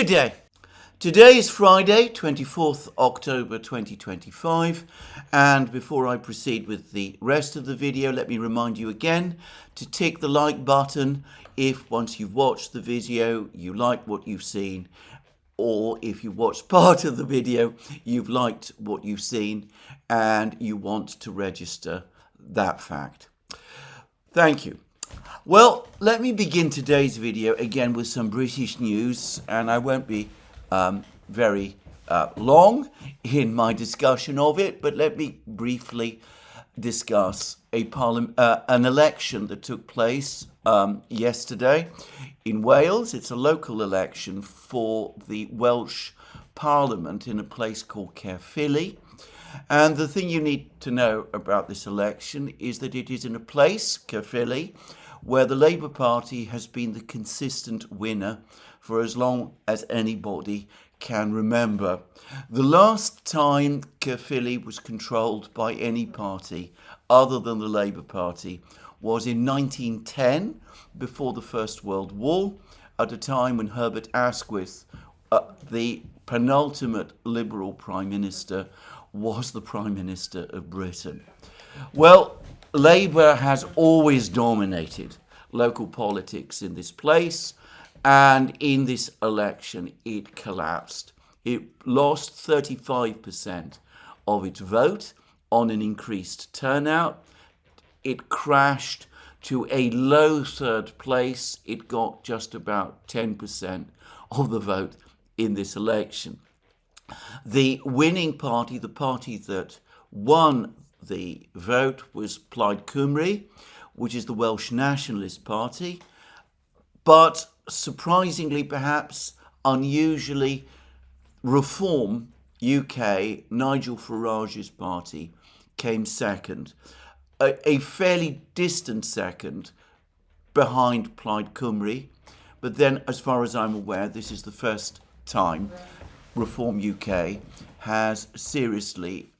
Good day. Today is Friday, 24th October 2025, and before I proceed with the rest of the video, let me remind you again to tick the like button if once you've watched the video you like what you've seen, or if you watched part of the video you've liked what you've seen and you want to register that fact. Thank you. Well, let me begin today's video again with some British news, and I won't be very long in my discussion of it, but let me briefly discuss an election that took place yesterday in Wales. It's a local election for the Welsh Parliament in a place called Caerphilly. And the thing you need to know about this election is that it is in a place, Caerphilly, where the Labour Party has been the consistent winner for as long as anybody can remember. The last time Caerphilly was controlled by any party other than the Labour Party was in 1910, before the First World War, at a time when Herbert Asquith, the penultimate Liberal Prime Minister, was the Prime Minister of Britain. Well, Labour has always dominated local politics in this place, and in this election it collapsed. It lost 35% of its vote on an increased turnout. It crashed to a low third place. It got just about 10% of the vote in this election. The winning party, the party that won the vote, was Plaid Cymru, which is the Welsh Nationalist Party. But surprisingly, perhaps unusually, Reform UK, Nigel Farage's party, came second. A fairly distant second behind Plaid Cymru. But then, as far as I'm aware, this is the first time Reform UK has seriously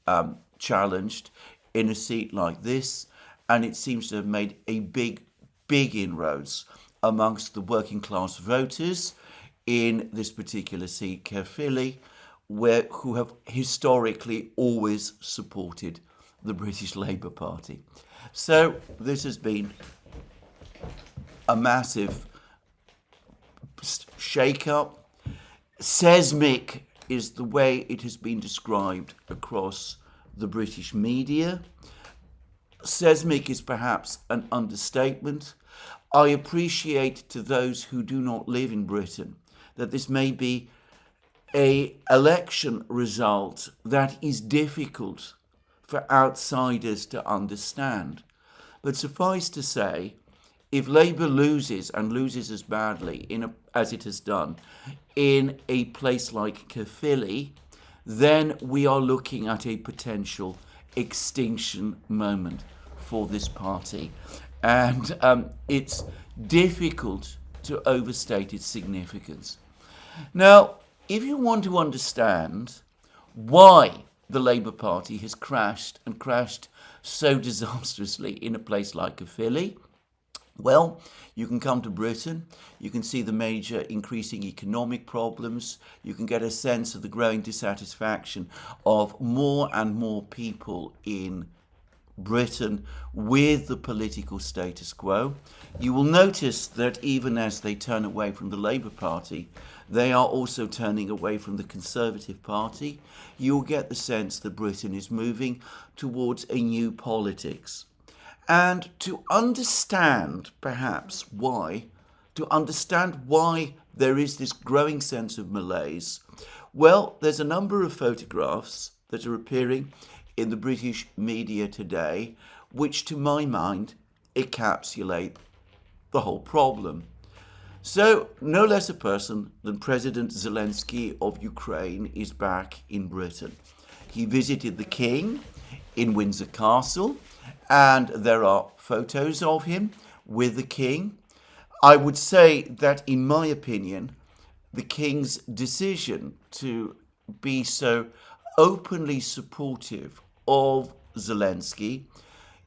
challenged in a seat like this, and it seems to have made a big inroads amongst the working class voters in this particular seat, Caerphilly, who have historically always supported the British Labour Party. So this has been a massive shake-up. Seismic is the way it has been described across the British media. Seismic is perhaps an understatement. I appreciate to those who do not live in Britain that this may be an election result that is difficult for outsiders to understand. But suffice to say, if Labour loses, and loses as badly as it has done, in a place like Caerphilly, then we are looking at a potential extinction moment for this party. And it's difficult to overstate its significance. Now, if you want to understand why the Labour Party has crashed so disastrously in a place like Caerphilly, well, you can come to Britain, you can see the major increasing economic problems, you can get a sense of the growing dissatisfaction of more and more people in Britain with the political status quo. You will notice that even as they turn away from the Labour Party, they are also turning away from the Conservative Party. You'll get the sense that Britain is moving towards a new politics. And to understand perhaps why there is this growing sense of malaise, well, there's a number of photographs that are appearing in the British media today, which to my mind encapsulate the whole problem. So, no less a person than President Zelensky of Ukraine is back in Britain. He visited the King in Windsor Castle, and there are photos of him with the King. I would say that, in my opinion, the King's decision to be so openly supportive of Zelensky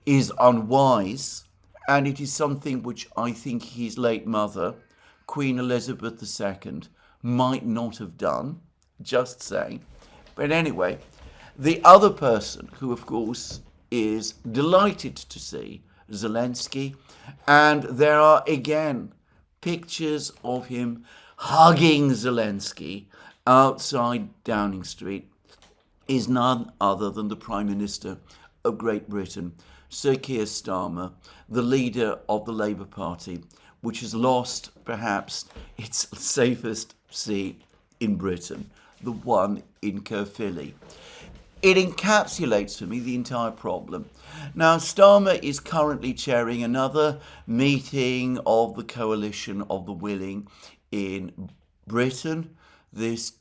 is unwise, and it is something which I think his late mother, Queen Elizabeth II, might not have done. Just saying. But anyway, the other person who, of course, is delighted to see Zelensky, and there are again pictures of him hugging Zelensky outside Downing Street, is none other than the Prime Minister of Great Britain, Sir Keir Starmer, the leader of the Labour Party, which has lost perhaps its safest seat in Britain, the one in Caerphilly. It encapsulates for me the entire problem. Now, Starmer is currently chairing another meeting of the Coalition of the Willing in Britain, this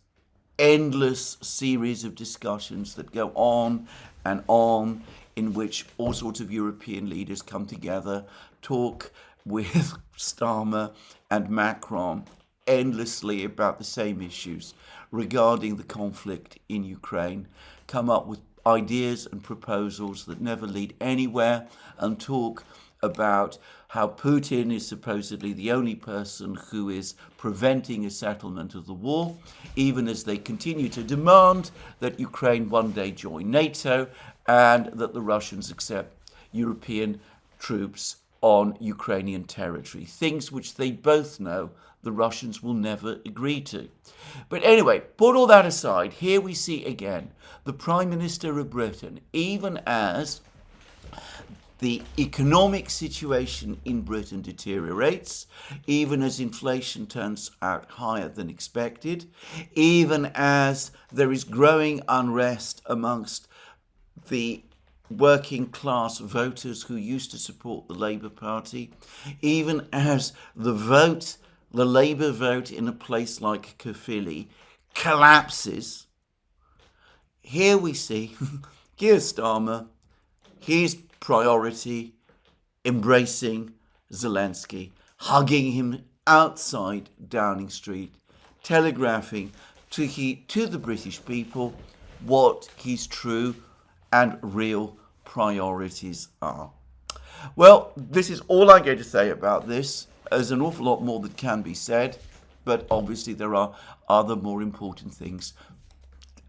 endless series of discussions that go on and on, in which all sorts of European leaders come together, talk with Starmer and Macron endlessly about the same issues regarding the conflict in Ukraine, come up with ideas and proposals that never lead anywhere, and talk about how Putin is supposedly the only person who is preventing a settlement of the war, even as they continue to demand that Ukraine one day join NATO and that the Russians accept European troops on Ukrainian territory, things which they both know the Russians will never agree to. But anyway, put all that aside, here we see again the Prime Minister of Britain, even as the economic situation in Britain deteriorates, even as inflation turns out higher than expected, even as there is growing unrest amongst the working class voters who used to support the Labour Party, even as the Labour vote in a place like Caerphilly collapses. Here we see Keir Starmer, his priority, embracing Zelensky, hugging him outside Downing Street, telegraphing to the British people what his true and real priorities are. Well, this is all I'm going to say about this. There's an awful lot more that can be said, but obviously there are other more important things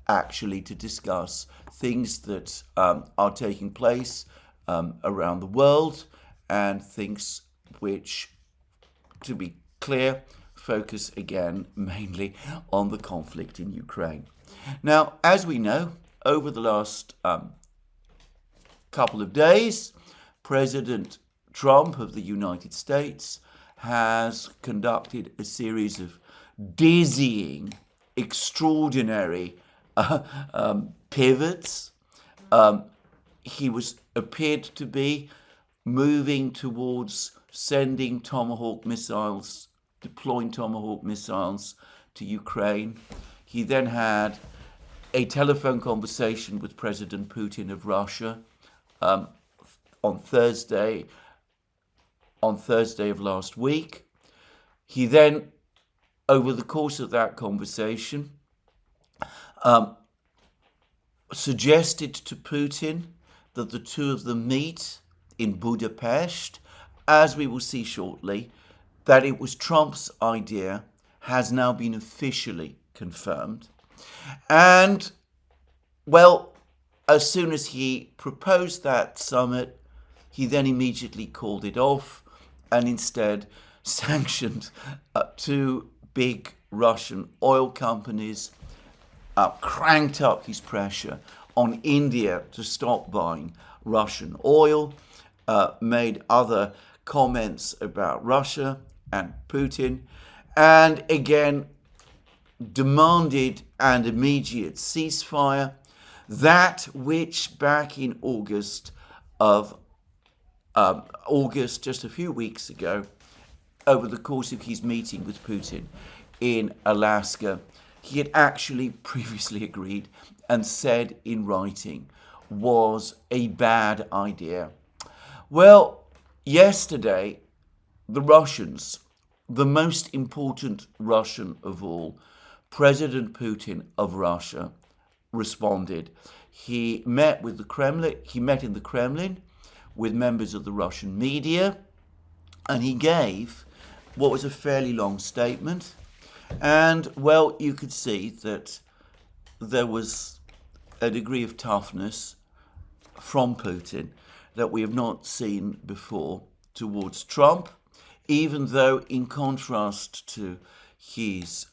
actually to discuss, things that are taking place around the world, and things which, to be clear, focus again mainly on the conflict in Ukraine. Now, as we know, over the last couple of days, President Trump of the United States has conducted a series of dizzying, extraordinary pivots. He appeared to be moving towards sending Tomahawk missiles, deploying Tomahawk missiles to Ukraine. He then had a telephone conversation with President Putin of Russia on Thursday of last week. He then, over the course of that conversation, suggested to Putin that the two of them meet in Budapest. As we will see shortly, that it was Trump's idea has now been officially confirmed. And, well, as soon as he proposed that summit, he then immediately called it off and instead sanctioned two big Russian oil companies, cranked up his pressure on India to stop buying Russian oil, made other comments about Russia and Putin, and again demanded an immediate ceasefire, that which back in August, just a few weeks ago, over the course of his meeting with Putin in Alaska, he had actually previously agreed and said in writing was a bad idea. Well, yesterday, the Russians, the most important Russian of all, President Putin of Russia, responded. He met with the Kremlin. He met in the Kremlin with members of the Russian media, and he gave what was a fairly long statement. And, well, you could see that there was a degree of toughness from Putin that we have not seen before towards Trump, even though, in contrast to his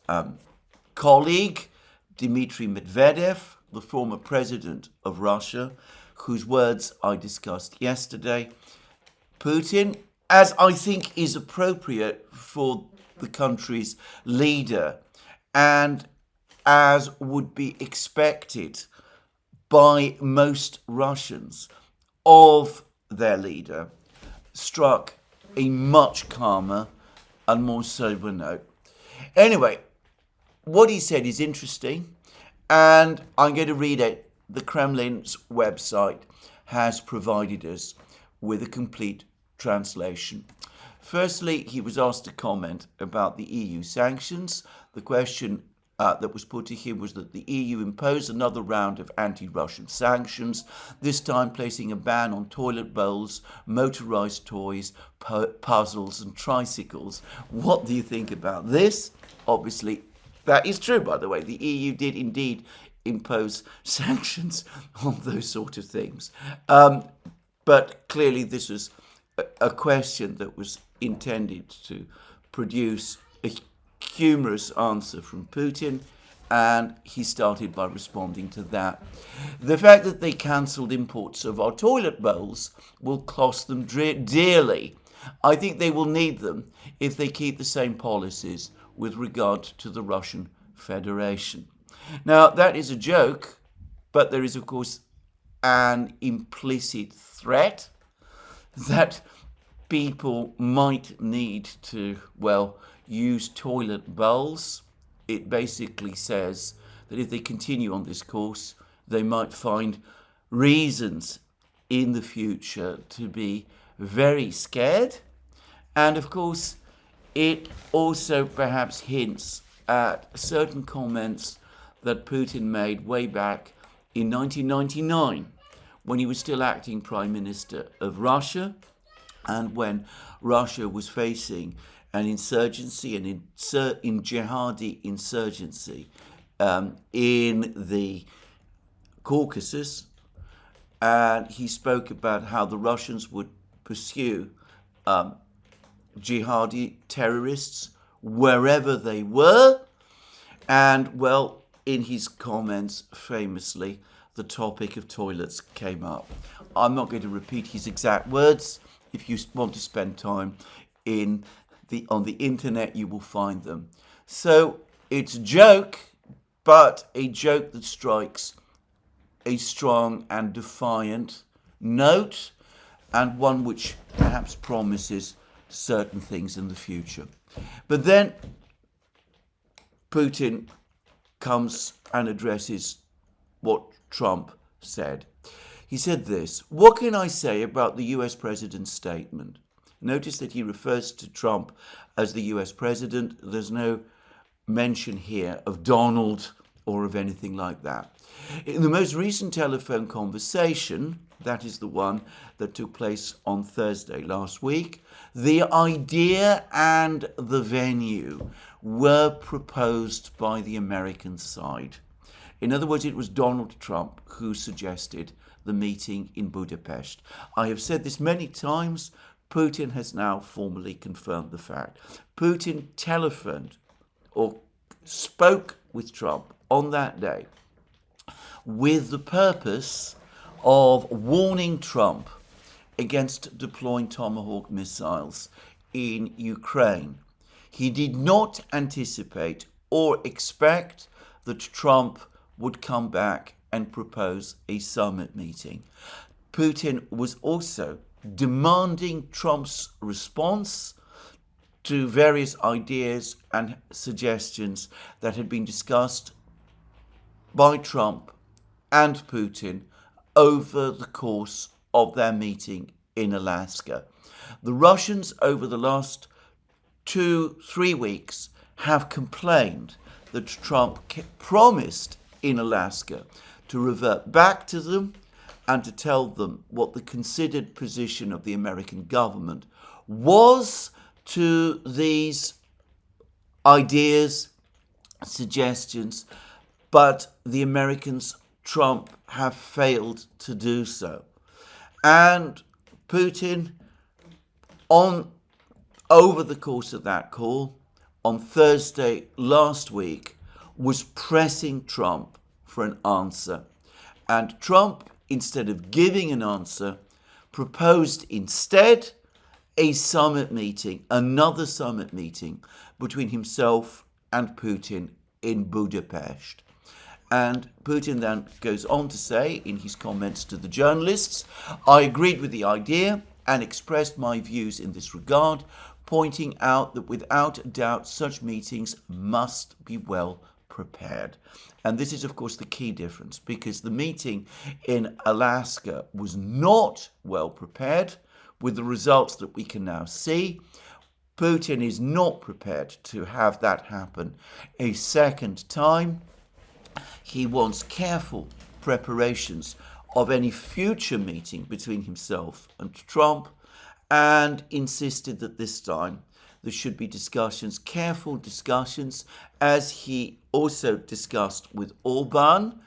colleague, Dmitry Medvedev, the former president of Russia, whose words I discussed yesterday, Putin, as I think is appropriate for the country's leader and as would be expected by most Russians of their leader, struck a much calmer and more sober note. Anyway, what he said is interesting, and I'm going to read it. The Kremlin's website has provided us with a complete translation. Firstly, he was asked to comment about the EU sanctions. The question that was put to him was that the EU imposed another round of anti-Russian sanctions, this time placing a ban on toilet bowls, motorized toys, puzzles and tricycles. What do you think about this? Obviously, that is true, by the way. The EU did indeed impose sanctions on those sort of things. But clearly this was a question that was intended to produce a humorous answer from Putin, and he started by responding to that. The fact that they cancelled imports of our toilet bowls will cost them dearly. I think they will need them if they keep the same policies with regard to the Russian Federation. Now, that is a joke, but there is, of course, an implicit threat that people might need to, well, use toilet bowls. It basically says that if they continue on this course, they might find reasons in the future to be very scared. And of course, it also perhaps hints at certain comments that Putin made way back in 1999, when he was still acting Prime Minister of Russia, and when Russia was facing an insurgency, in jihadi insurgency in the Caucasus. And he spoke about how the Russians would pursue jihadi terrorists wherever they were. And, well, in his comments, famously, the topic of toilets came up. I'm not going to repeat his exact words. If you want to spend time on the internet, you will find them. So it's a joke, but a joke that strikes a strong and defiant note, and one which perhaps promises certain things in the future. But then Putin comes and addresses what Trump said. He said this: "What can I say about the US president's statement?" Notice that he refers to Trump as the US president. There's no mention here of Donald or of anything like that. In the most recent telephone conversation, that is the one that took place on Thursday last week, the idea and the venue were proposed by the American side. In other words, it was Donald Trump who suggested the meeting in Budapest. I have said this many times. Putin has now formally confirmed the fact. Putin telephoned or spoke with Trump on that day with the purpose of warning Trump against deploying Tomahawk missiles in Ukraine. He did not anticipate or expect that Trump would come back and propose a summit meeting. Putin was also demanding Trump's response to various ideas and suggestions that had been discussed by Trump and Putin over the course of their meeting in Alaska. The Russians, over the last 2-3 weeks, have complained that Trump promised in Alaska to revert back to them and to tell them what the considered position of the American government was to these ideas suggestions, but the Americans, Trump, have failed to do so. And Putin, over the course of that call, on Thursday last week, was pressing Trump for an answer. And Trump, instead of giving an answer, proposed instead a summit meeting, another summit meeting between himself and Putin in Budapest. And Putin then goes on to say in his comments to the journalists, I agreed with the idea and expressed my views in this regard, pointing out that without doubt such meetings must be well prepared. And this is, of course, the key difference, because the meeting in Alaska was not well prepared, with the results that we can now see. Putin is not prepared to have that happen a second time. He wants careful preparations of any future meeting between himself and Trump, and insisted that this time there should be discussions, careful discussions, as he also discussed with Orban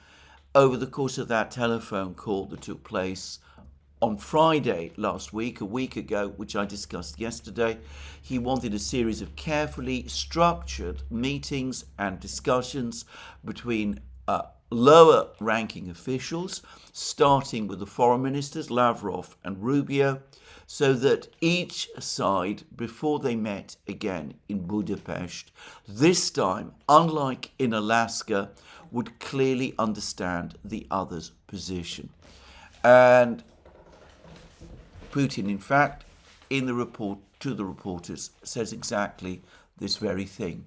over the course of that telephone call that took place on Friday last week, a week ago, which I discussed yesterday. He wanted a series of carefully structured meetings and discussions between lower ranking officials, starting with the foreign ministers, Lavrov and Rubio, so that each side, before they met again in Budapest, this time, unlike in Alaska, would clearly understand the other's position. And Putin, in fact, in the report to the reporters, says exactly this very thing.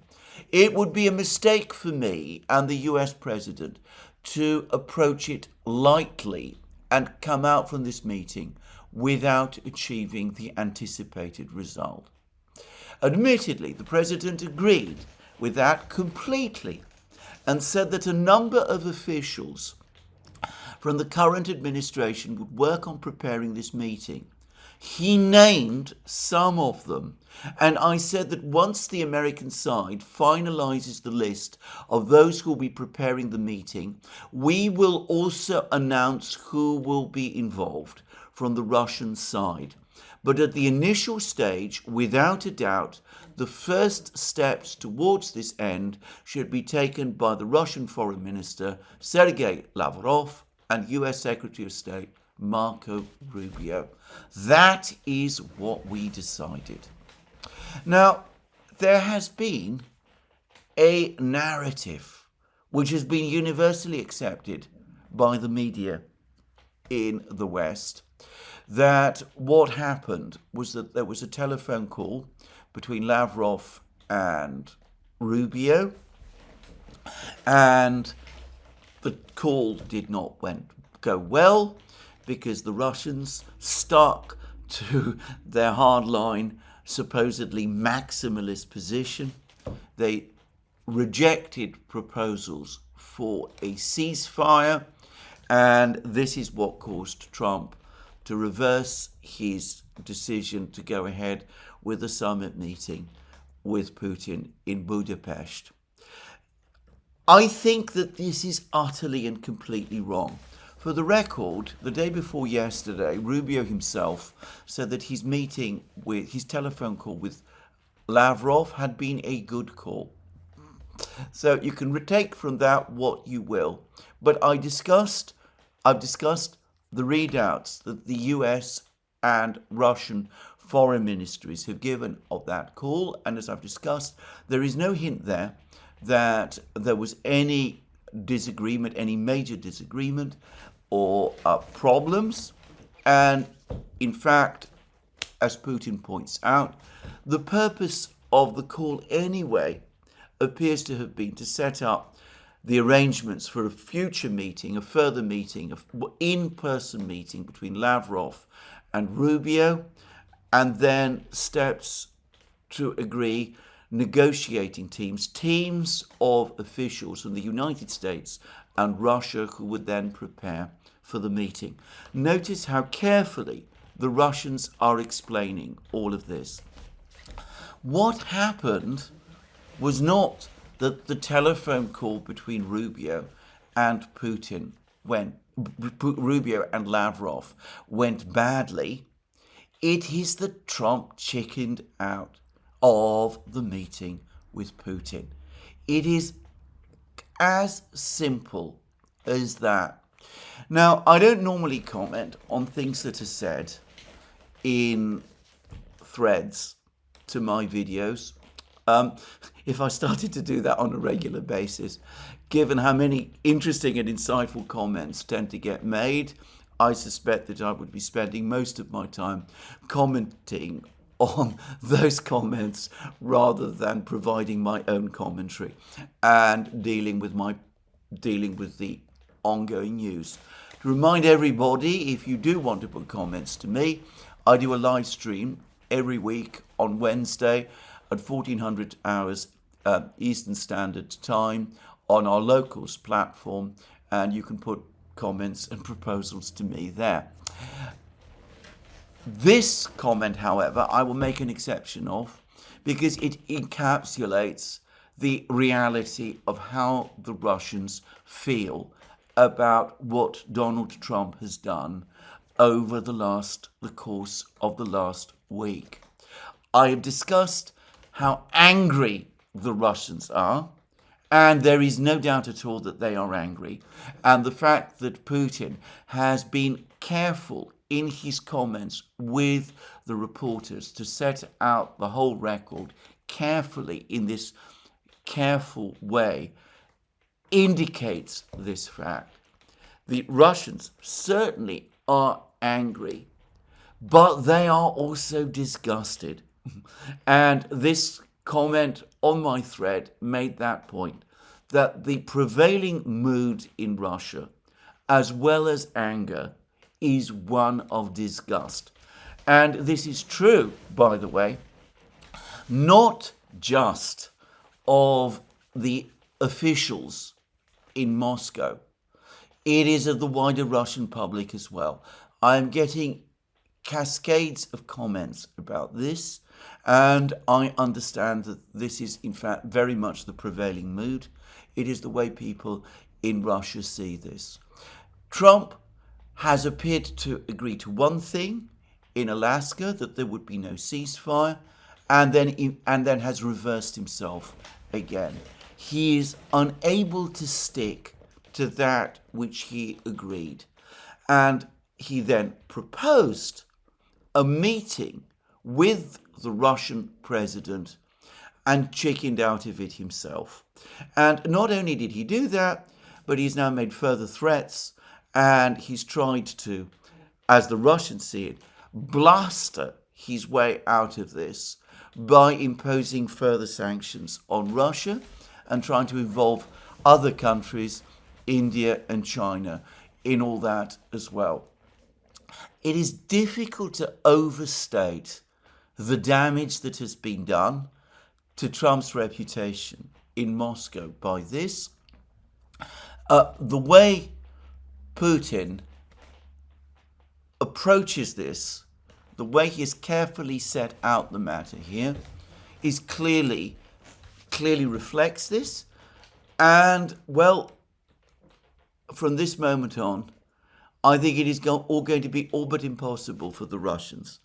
It would be a mistake for me and the US president to approach it lightly and come out from this meeting without achieving the anticipated result. Admittedly, the president agreed with that completely and said that a number of officials from the current administration would work on preparing this meeting. He named some of them, and I said that once the American side finalizes the list of those who will be preparing the meeting, we will also announce who will be involved from the Russian side. But at the initial stage, without a doubt, the first steps towards this end should be taken by the Russian Foreign Minister Sergei Lavrov and US Secretary of State Marco Rubio. That is what we decided. Now, there has been a narrative which has been universally accepted by the media in the West, that what happened was that there was a telephone call between Lavrov and Rubio, and the call did not go well, because the Russians stuck to their hardline, supposedly maximalist position. They rejected proposals for a ceasefire, and this is what caused Trump to reverse his decision to go ahead with a summit meeting with Putin in Budapest. I think that this is utterly and completely wrong. For the record, the day before yesterday, Rubio himself said that his telephone call with Lavrov had been a good call. So you can retake from that what you will. But I've discussed the readouts that the US and Russian foreign ministries have given of that call. And as I've discussed, there is no hint there that there was any disagreement, any major disagreement or problems. And in fact, as Putin points out, the purpose of the call anyway appears to have been to set up the arrangements for a future meeting, a further meeting, an in-person meeting between Lavrov and Rubio, and then steps to agree negotiating teams of officials from the United States and Russia who would then prepare for the meeting. Notice how carefully the Russians are explaining all of this. What happened was not that the telephone call between Rubio and Putin Rubio and Lavrov went badly, it is that Trump chickened out of the meeting with Putin. It is as simple as that. Now, I don't normally comment on things that are said in threads to my videos. If I started to do that on a regular basis, given how many interesting and insightful comments tend to get made, I suspect that I would be spending most of my time commenting on those comments rather than providing my own commentary and dealing with the ongoing news. To remind everybody, if you do want to put comments to me, I do a live stream every week on Wednesday at 1400 hours Eastern Standard Time on our locals platform, and you can put comments and proposals to me there. This comment, however, I will make an exception of because it encapsulates the reality of how the Russians feel about what Donald Trump has done over the course of the last week. I have discussed how angry the Russians are, and there is no doubt at all that they are angry. And the fact that Putin has been careful in his comments with the reporters to set out the whole record carefully in this careful way indicates this fact. The Russians certainly are angry, but they are also disgusted. And this comment on my thread made that point, that the prevailing mood in Russia, as well as anger, is one of disgust. And this is true, by the way, not just of the officials in Moscow. It is of the wider Russian public as well. I am getting cascades of comments about this, and I understand that this is in fact very much the prevailing mood. It is the way people in Russia see this. Trump has appeared to agree to one thing in Alaska, that there would be no ceasefire, and then has reversed himself again. He is unable to stick to that which he agreed. And he then proposed a meeting with the Russian president and chickened out of it himself. And not only did he do that, but he's now made further threats, and he's tried to, as the Russians see it, blaster his way out of this by imposing further sanctions on Russia and trying to involve other countries, India and China, in all that as well. It is difficult to overstate the damage that has been done to Trump's reputation in Moscow by this. The way Putin approaches this, the way he has carefully set out the matter here, is clearly reflects this. And, well, from this moment on, I think it is all going to be all but impossible for the Russians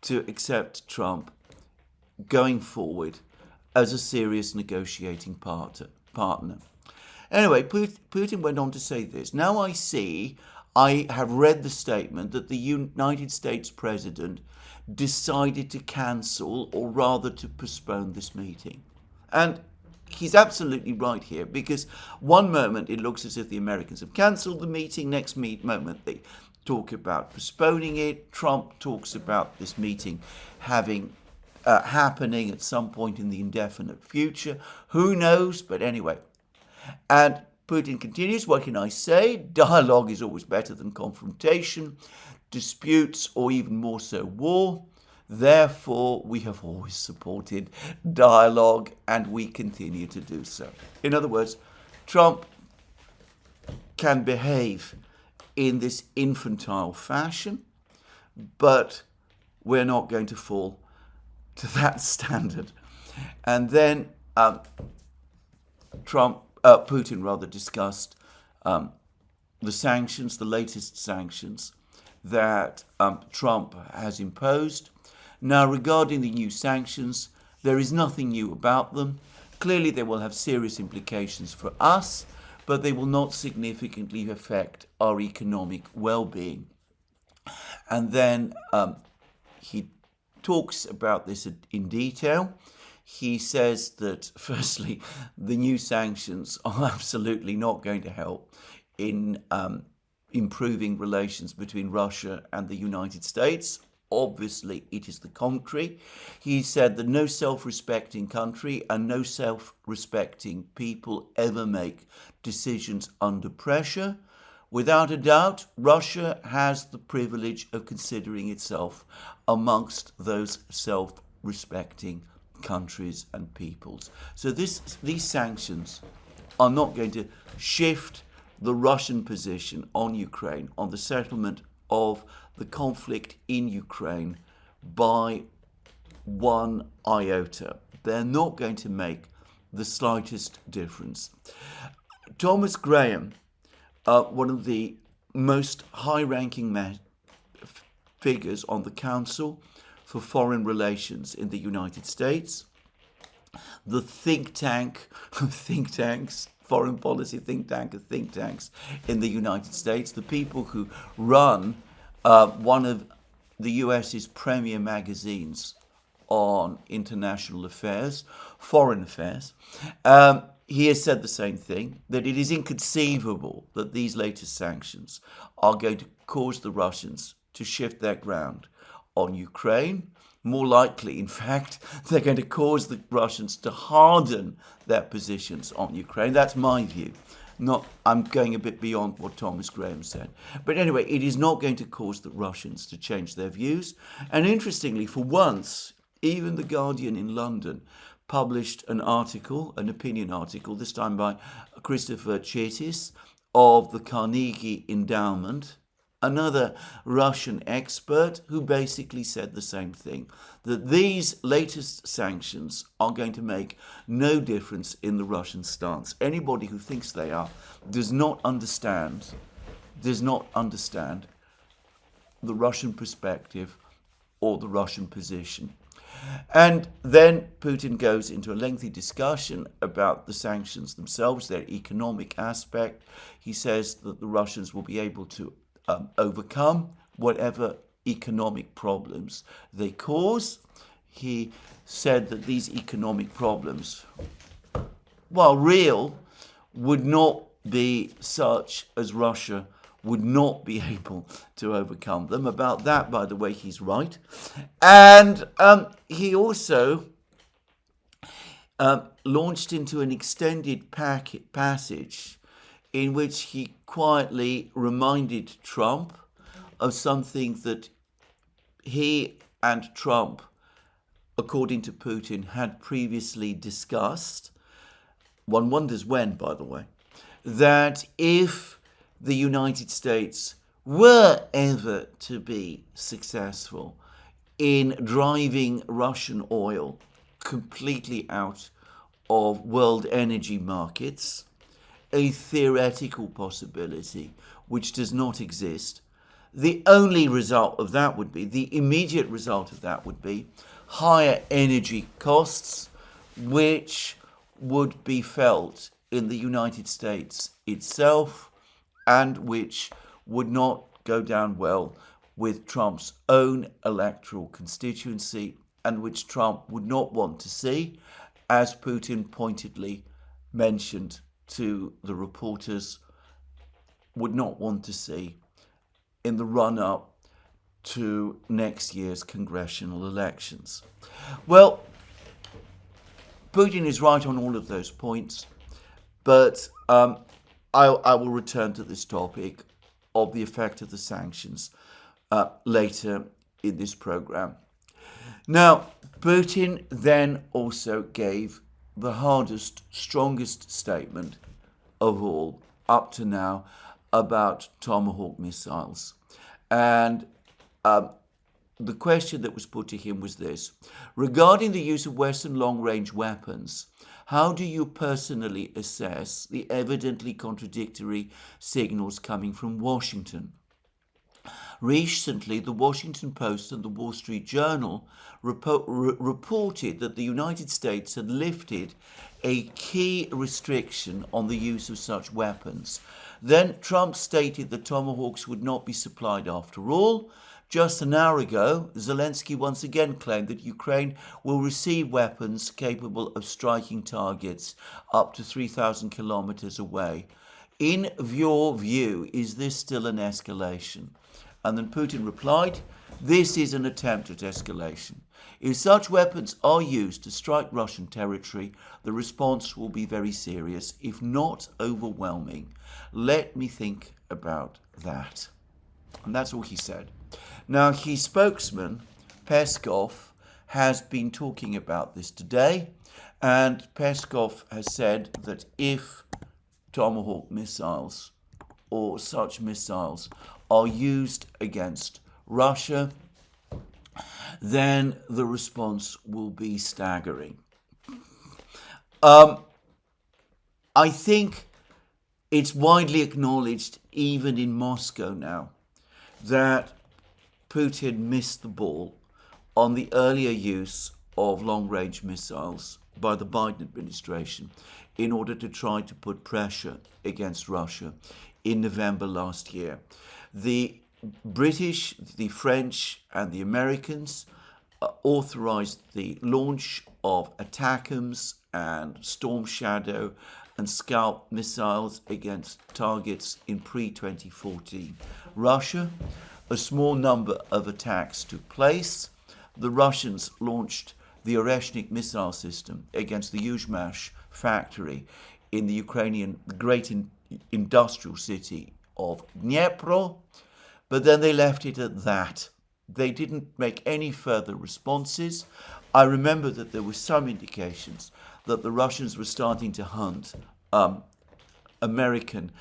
to accept Trump going forward as a serious negotiating partner. Anyway, Putin went on to say this. Now I have read the statement that the United States president decided to cancel, or rather to postpone, this meeting. And he's absolutely right here, because one moment it looks as if the Americans have cancelled the meeting, next moment they talk about postponing it. Trump talks about this meeting happening at some point in the indefinite future. Who knows? But anyway. And Putin continues, what can I say? Dialogue is always better than confrontation, disputes, or even more so war. Therefore, we have always supported dialogue, and we continue to do so. In other words, Trump can behave in this infantile fashion, but we're not going to fall to that standard. And then Putin rather discussed the sanctions, the latest sanctions that Trump has imposed. Now, regarding the new sanctions, there is nothing new about them. Clearly, they will have serious implications for us, but they will not significantly affect our economic well-being. And then he talks about this in detail. He says that, firstly, the new sanctions are absolutely not going to help in improving relations between Russia and the United States. Obviously, it is the contrary. He said that no self-respecting country and no self-respecting people ever make decisions under pressure. Without a doubt, Russia has the privilege of considering itself amongst those self-respecting countries and peoples. So these sanctions are not going to shift the Russian position on Ukraine, on the settlement of the conflict in Ukraine by one iota. They're not going to make the slightest difference. Thomas Graham, one of the most high-ranking figures on the Council for Foreign Relations in the United States, the think tank of think tanks, foreign policy think tank of think tanks in the United States, the people who run one of the US's premier magazines on international affairs, foreign affairs. He has said the same thing, that it is inconceivable that these latest sanctions are going to cause the Russians to shift their ground on Ukraine. More likely, in fact, they're going to cause the Russians to harden their positions on Ukraine. That's my view. I'm going a bit beyond what Thomas Graham said. But anyway, it is not going to cause the Russians to change their views. And interestingly, for once, even The Guardian in London published an article, an opinion article, this time by Christopher Chetis of the Carnegie Endowment, another Russian expert who basically said the same thing, that these latest sanctions are going to make no difference in the Russian stance. Anybody who thinks they are does not understand the Russian perspective or the Russian position. And then Putin goes into a lengthy discussion about the sanctions themselves, their economic aspect. He says that the Russians will be able to overcome whatever economic problems they cause. He said that these economic problems, while real, would not be such as Russia would not be able to overcome them. About that, by the way, he's right. And he also launched into an extended passage in which he quietly reminded Trump of something that he and Trump, according to Putin, had previously discussed. One wonders when, by the way, that if the United States were ever to be successful in driving Russian oil completely out of world energy markets, a theoretical possibility which does not exist, the only result of that would be, the immediate result of that would be higher energy costs, which would be felt in the United States itself and which would not go down well with Trump's own electoral constituency and which Trump would not want to see, as Putin pointedly mentioned to the reporters, would not want to see in the run-up to next year's congressional elections. Well, Putin is right on all of those points, but I will return to this topic of the effect of the sanctions later in this program. Now, Putin then also gave the hardest, strongest statement of all up to now about Tomahawk missiles. And the question that was put to him was this: regarding the use of Western long-range weapons, How do you personally assess the evidently contradictory signals coming from Washington? Recently, the Washington Post and the Wall Street Journal reported that the United States had lifted a key restriction on the use of such weapons. Then Trump stated that Tomahawks would not be supplied after all. Just an hour ago, Zelensky once again claimed that Ukraine will receive weapons capable of striking targets up to 3,000 kilometers away. In your view, is this still an escalation? And then Putin replied, this is an attempt at escalation. If such weapons are used to strike Russian territory, the response will be very serious, if not overwhelming. Let me think about that. And that's all he said. Now, his spokesman, Peskov, has been talking about this today, and Peskov has said that if Tomahawk missiles or such missiles are used against Russia, then the response will be staggering. I think it's widely acknowledged, even in Moscow now, that Putin missed the ball on the earlier use of long-range missiles by the Biden administration in order to try to put pressure against Russia in November last year. The British, the French, and the Americans authorized the launch of ATACMS and Storm Shadow and Scalp missiles against targets in pre-2014 Russia. A small number of attacks took place. The Russians launched the Oreshnik missile system against the Yuzhmash factory in the Ukrainian great industrial city of Dnipro, but then they left it at that. They didn't make any further responses. I remember that there were some indications that the Russians were starting to hunt American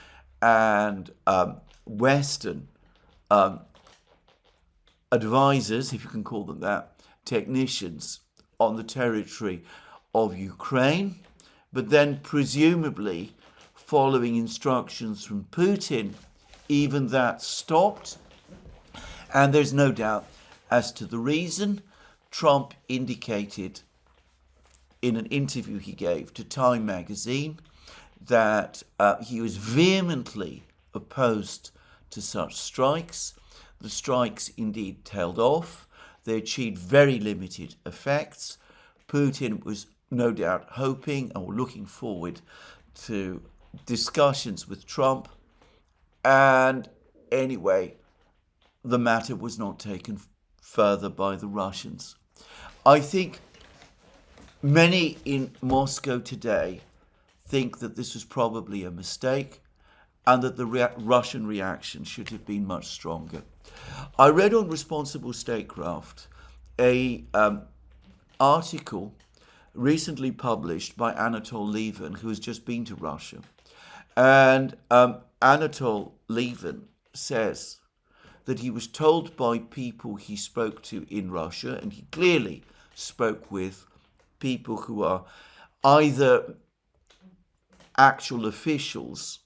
and Western advisors, if you can call them that, technicians on the territory of Ukraine, but then presumably following instructions from Putin, even that stopped. And there's no doubt as to the reason. Trump indicated in an interview he gave to Time magazine that he was vehemently opposed to such strikes. The strikes indeed tailed off. They achieved very limited effects. Putin was no doubt hoping or looking forward to discussions with Trump. And anyway, the matter was not taken further by the Russians. I think many in Moscow today think that this was probably a mistake and that the Russian reaction should have been much stronger. I read on Responsible Statecraft a article recently published by Anatol Levin, who has just been to Russia. And Anatol Levin says that he was told by people he spoke to in Russia, and he clearly spoke with people who are either actual officials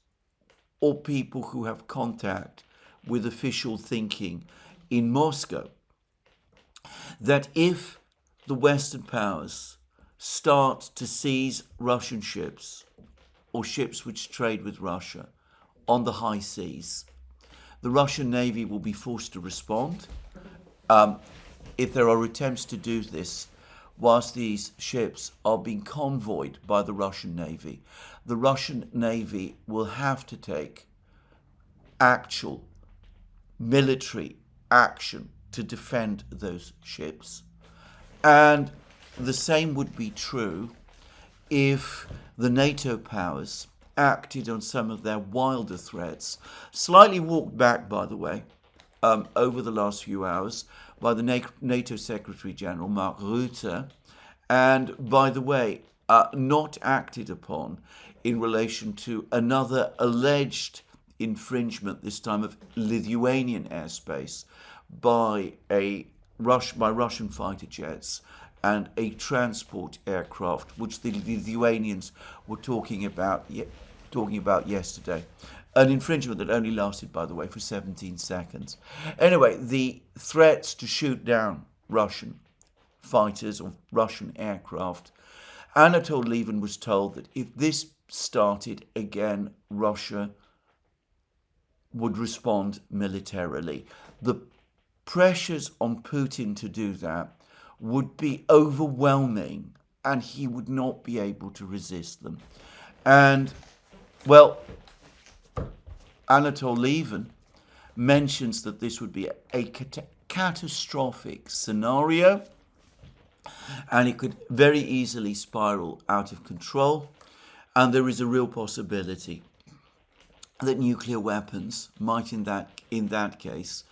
or people who have contact with official thinking in Moscow, that if the Western powers start to seize Russian ships or ships which trade with Russia on the high seas, the Russian Navy will be forced to respond. If there are attempts to do this whilst these ships are being convoyed by the Russian Navy, the Russian Navy will have to take actual military action to defend those ships. And the same would be true if the NATO powers acted on some of their wilder threats, slightly walked back, by the way, over the last few hours by the NATO Secretary General, Mark Rutte, and, by the way, not acted upon in relation to another alleged infringement, this time of Lithuanian airspace, by Russian fighter jets and a transport aircraft, which the Lithuanians were talking about yesterday. An infringement that only lasted, by the way, for 17 seconds. Anyway, the threats to shoot down Russian fighters or Russian aircraft, Anatol Lieven was told that if this started again, Russia would respond militarily. The pressures on Putin to do that would be overwhelming, and he would not be able to resist them. And, well, Anatol Lieven mentions that this would be a catastrophic scenario, and it could very easily spiral out of control, and there is a real possibility that nuclear weapons might in that case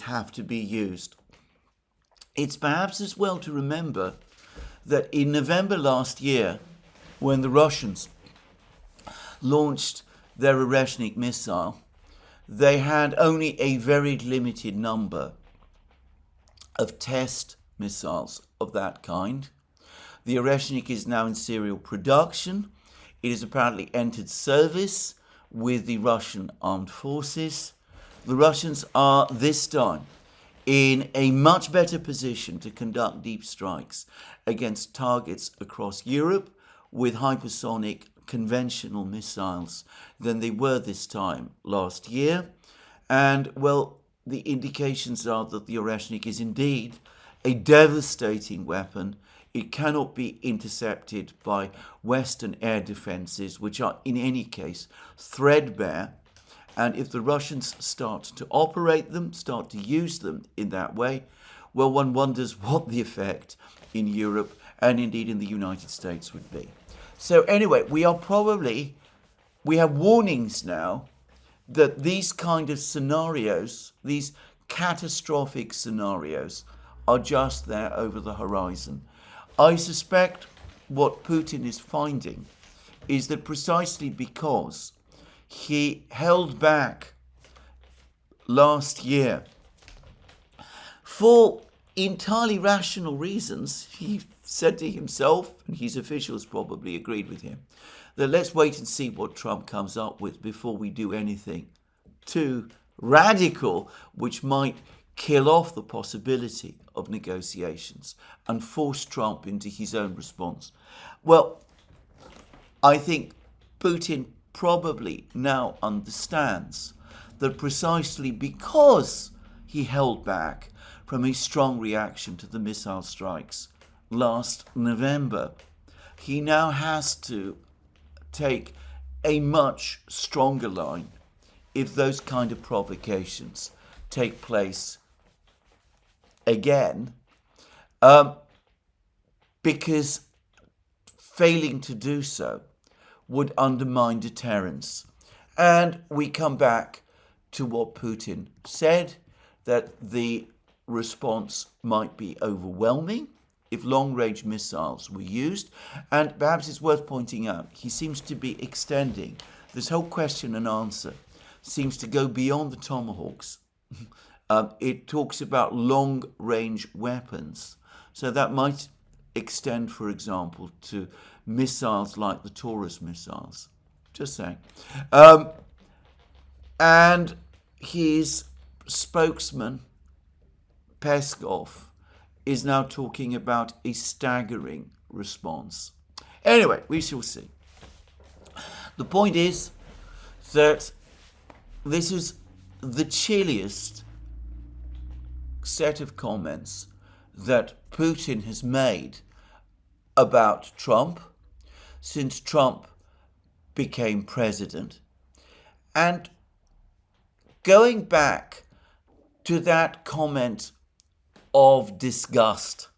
have to be used. It's perhaps as well to remember that in November last year, when the Russians launched their Oreshnik missile, they had only a very limited number of test missiles of that kind. The Oreshnik is now in serial production. It has apparently entered service with the Russian armed forces. The Russians are this time in a much better position to conduct deep strikes against targets across Europe with hypersonic conventional missiles than they were this time last year. And, well, the indications are that the Oreshnik is indeed a devastating weapon. It cannot be intercepted by Western air defenses, which are in any case threadbare. And if the Russians start to operate them, start to use them in that way, well, one wonders what the effect in Europe and indeed in the United States would be. So anyway, we have warnings now that these kind of scenarios, these catastrophic scenarios, are just there over the horizon. I suspect what Putin is finding is that precisely because he held back last year for entirely rational reasons, he said to himself, and his officials probably agreed with him, that let's wait and see what Trump comes up with before we do anything too radical, which might kill off the possibility of negotiations and force Trump into his own response. Well, I think Putin probably now understands that precisely because he held back from a strong reaction to the missile strikes last November, he now has to take a much stronger line if those kind of provocations take place again, because failing to do so would undermine deterrence. And we come back to what Putin said, that the response might be overwhelming if long-range missiles were used. And perhaps it's worth pointing out, he seems to be extending this whole question and answer, seems to go beyond the Tomahawks. It talks about long-range weapons. So that might extend, for example, to missiles like the Taurus missiles. Just saying. And his spokesman, Peskov, is now talking about a staggering response. Anyway, we shall see. The point is that this is the chilliest set of comments that Putin has made about Trump since Trump became president. And going back to that comment of disgust,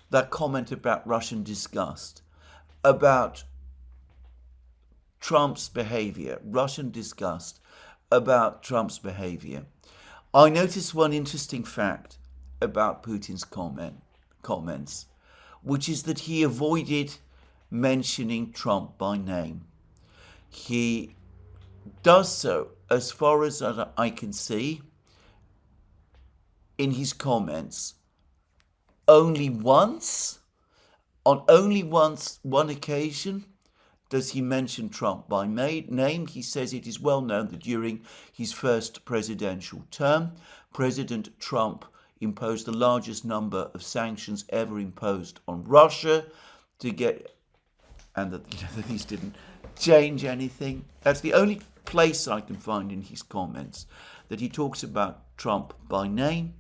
that comment about Russian disgust, about Trump's behavior, Russian disgust about Trump's behavior, I noticed one interesting fact about Putin's comments, which is that he avoided mentioning Trump by name. He does so, as far as I can see, in his comments, only once, one occasion, does he mention Trump by name. He says it is well known that during his first presidential term, President Trump imposed the largest number of sanctions ever imposed on Russia and that these didn't change anything. That's the only place I can find in his comments that he talks about Trump by name.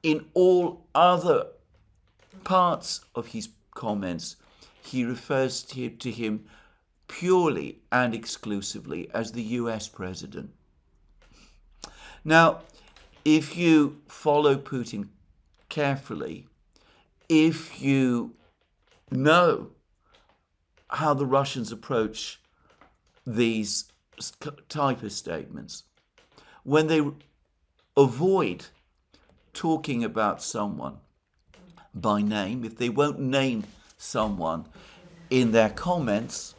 In all other parts of his comments, he refers to him purely and exclusively as the US president. Now, if you follow Putin carefully, if you know how the Russians approach these type of statements, when they avoid talking about someone by name, if they won't name someone in their comments,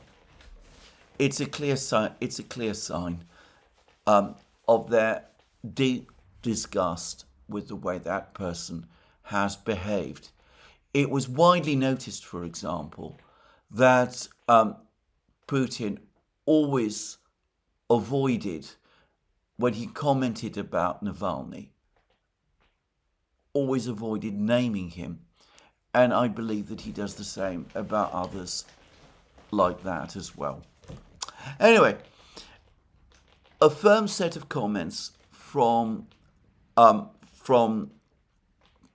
it's a clear sign of their deep disgust with the way that person has behaved. It was widely noticed, for example, that Putin always avoided, when he commented about Navalny, always avoided naming him. And I believe that he does the same about others like that as well. Anyway, a firm set of comments from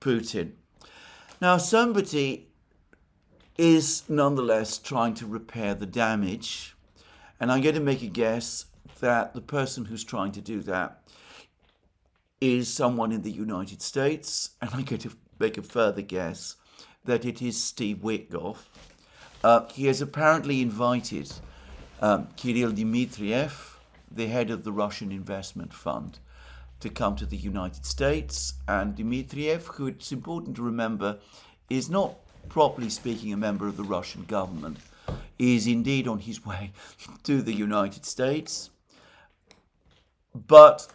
Putin. Now, somebody is nonetheless trying to repair the damage, and I'm going to make a guess that the person who's trying to do that is someone in the United States, and I'm going to make a further guess that it is Steve Witkoff. He has apparently invited Kirill Dmitriev, the head of the Russian Investment Fund, to come to the United States. And Dmitriev, who it's important to remember, is not, properly speaking, a member of the Russian government, is indeed on his way to the United States. But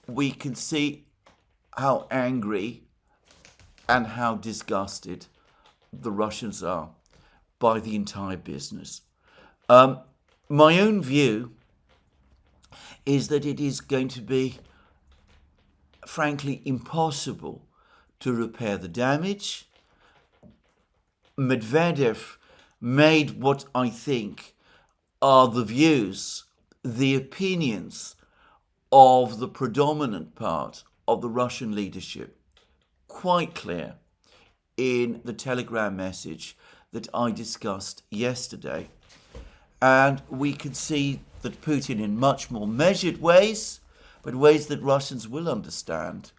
we can see how angry and how disgusted the Russians are by the entire business. My own view is that it is going to be, frankly, impossible to repair the damage. Medvedev made what I think are the views, the opinions of the predominant part of the Russian leadership quite clear in the Telegram message that I discussed yesterday. And we can see that Putin, in much more measured ways, but ways that Russians will understand,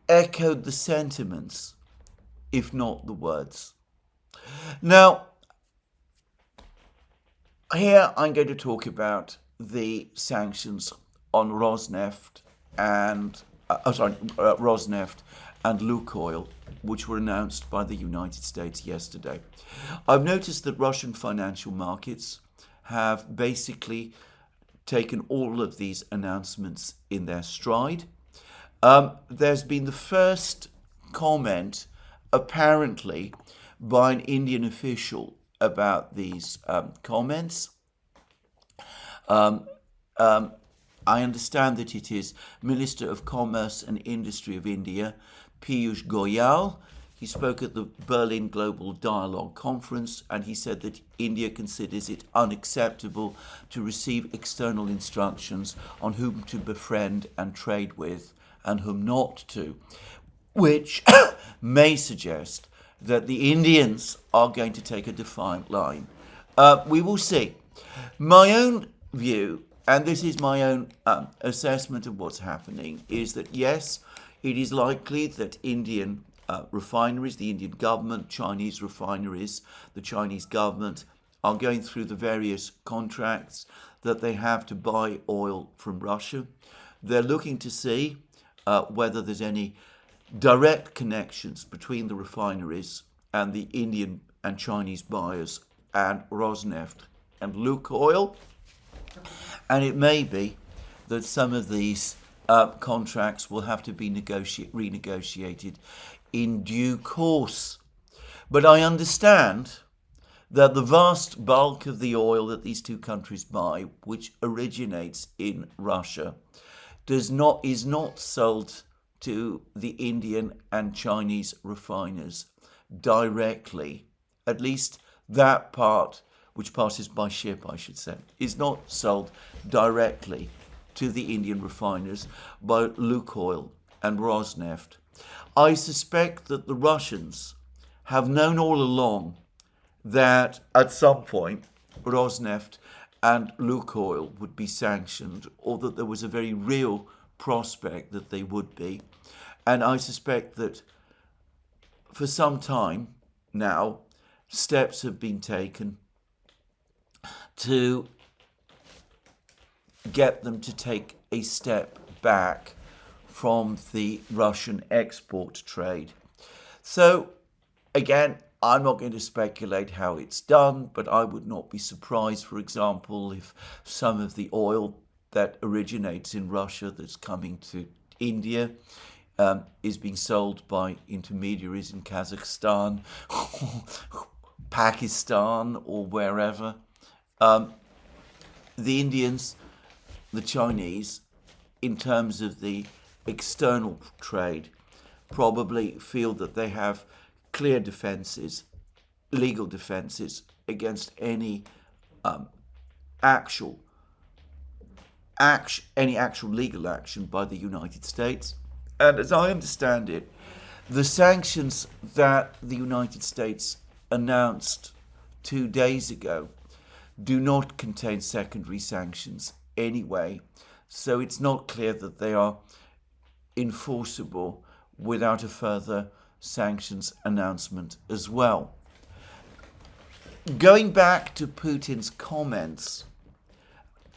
echoed the sentiments, if not the words. Now, here I'm going to talk about the sanctions on Rosneft and Lukoil, which were announced by the United States yesterday. I've noticed that Russian financial markets have basically taken all of these announcements in their stride. There's been the first comment, apparently, by an Indian official about these comments. I understand that it is Minister of Commerce and Industry of India, Piyush Goyal. He spoke at the Berlin Global Dialogue Conference, and he said that India considers it unacceptable to receive external instructions on whom to befriend and trade with and whom not to, which may suggest that the Indians are going to take a defiant line. We will see. My own view, and this is my own assessment of what's happening, is that yes, it is likely that Indian refineries, the Indian government, Chinese refineries, the Chinese government are going through the various contracts that they have to buy oil from Russia. They're looking to see whether there's any direct connections between the refineries and the Indian and Chinese buyers and Rosneft and Lukoil. And it may be that some of these contracts will have to be renegotiated in due course. But I understand that the vast bulk of the oil that these two countries buy, which originates in Russia, is not sold to the Indian and Chinese refiners directly. At least that part, which passes by ship, I should say, is not sold directly to the Indian refiners by Lukoil and Rosneft. I suspect that the Russians have known all along that at some point Rosneft and Lukoil would be sanctioned, or that there was a very real prospect that they would be. And I suspect that for some time now, steps have been taken to get them to take a step back from the Russian export trade. So, again, I'm not going to speculate how it's done, but I would not be surprised, for example, if some of the oil that originates in Russia that's coming to India is being sold by intermediaries in Kazakhstan, Pakistan, or wherever. The Indians, the Chinese, in terms of the external trade, probably feel that they have clear defences, legal defences against any actual legal action by the United States. And as I understand it, the sanctions that the United States announced 2 days ago do not contain secondary sanctions anyway, so it's not clear that they are enforceable without a further sanctions announcement as well. Going back to Putin's comments,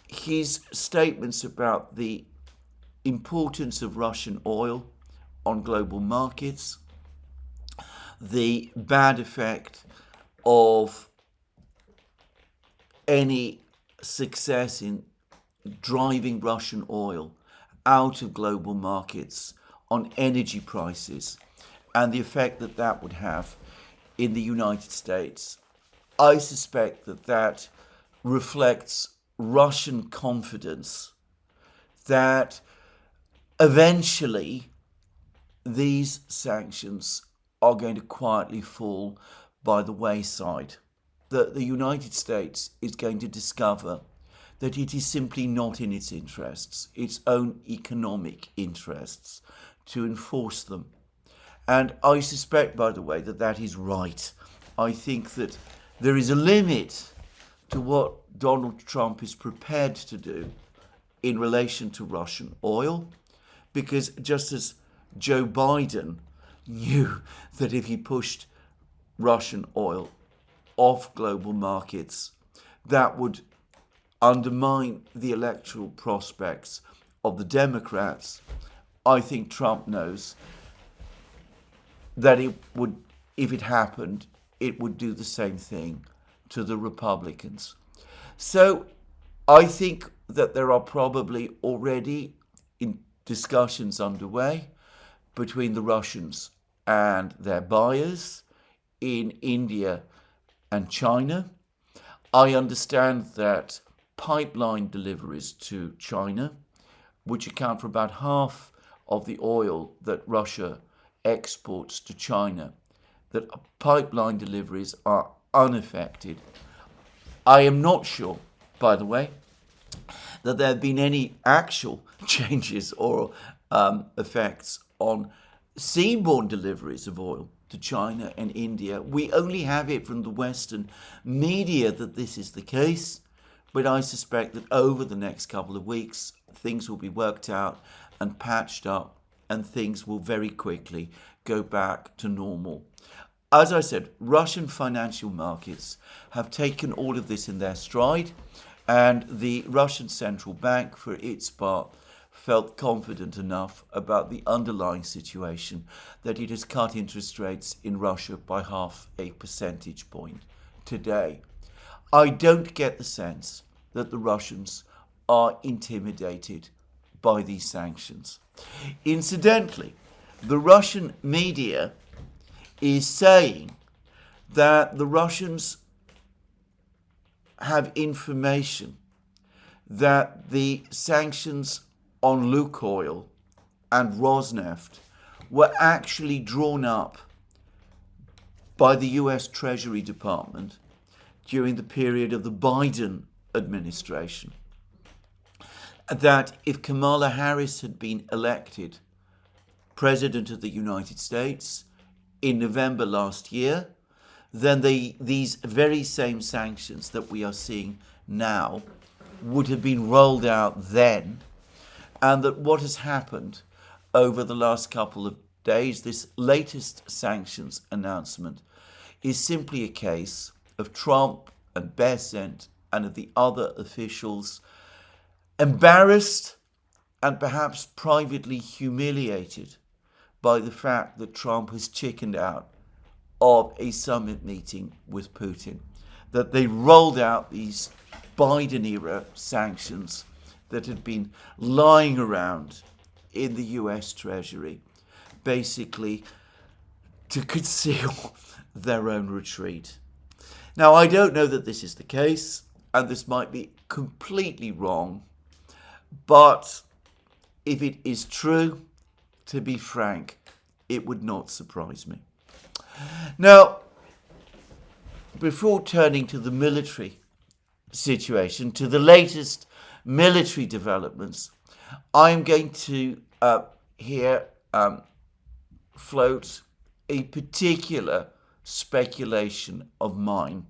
his statements about the importance of Russian oil on global markets, the bad effect of any success in driving Russian oil out of global markets on energy prices, and the effect that that would have in the United States. I suspect that that reflects Russian confidence that eventually these sanctions are going to quietly fall by the wayside. That the United States is going to discover that it is simply not in its interests, its own economic interests, to enforce them. And I suspect, by the way, that that is right. I think that there is a limit to what Donald Trump is prepared to do in relation to Russian oil, because just as Joe Biden knew that if he pushed Russian oil off global markets, that would undermine the electoral prospects of the Democrats, I think Trump knows that it would, if it happened, it would do the same thing to the Republicans. So I think that there are probably already discussions underway between the Russians and their buyers in India and China. I understand that pipeline deliveries to China, which account for about half of the oil that Russia exports to China, that pipeline deliveries are unaffected. I am not sure, by the way, that there have been any actual changes or effects on seaborne deliveries of oil to China and India. We only have it from the Western media that this is the case, but I suspect that over the next couple of weeks, things will be worked out and patched up, and things will very quickly go back to normal. As I said, Russian financial markets have taken all of this in their stride, and the Russian central bank, for its part, felt confident enough about the underlying situation that it has cut interest rates in Russia by 0.5 percentage point today. I don't get the sense that the Russians are intimidated by these sanctions. Incidentally, the Russian media is saying that the Russians have information that the sanctions on Lukoil and Rosneft were actually drawn up by the US Treasury Department during the period of the Biden administration. That if Kamala Harris had been elected President of the United States in November last year, then these very same sanctions that we are seeing now would have been rolled out then, and that what has happened over the last couple of days, this latest sanctions announcement, is simply a case of Trump and Bessent and of the other officials embarrassed and perhaps privately humiliated by the fact that Trump has chickened out of a summit meeting with Putin, that they rolled out these Biden-era sanctions that had been lying around in the US Treasury, basically to conceal their own retreat. Now, I don't know that this is the case, and this might be completely wrong, but if it is true, to be frank, it would not surprise me. Now, before turning to the military situation, to the latest military developments, I'm going to here float a particular speculation of mine.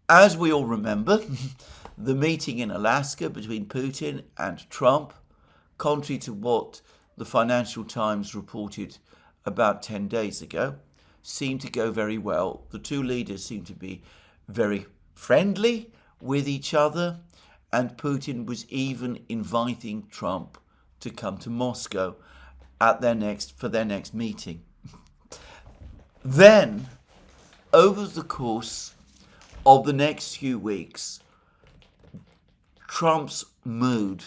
As we all remember, the meeting in Alaska between Putin and Trump, contrary to what the Financial Times reported about 10 days ago, seemed to go very well. The two leaders seemed to be very friendly with each other, and Putin was even inviting Trump to come to Moscow for their next meeting. Then, over the course of the next few weeks, Trump's mood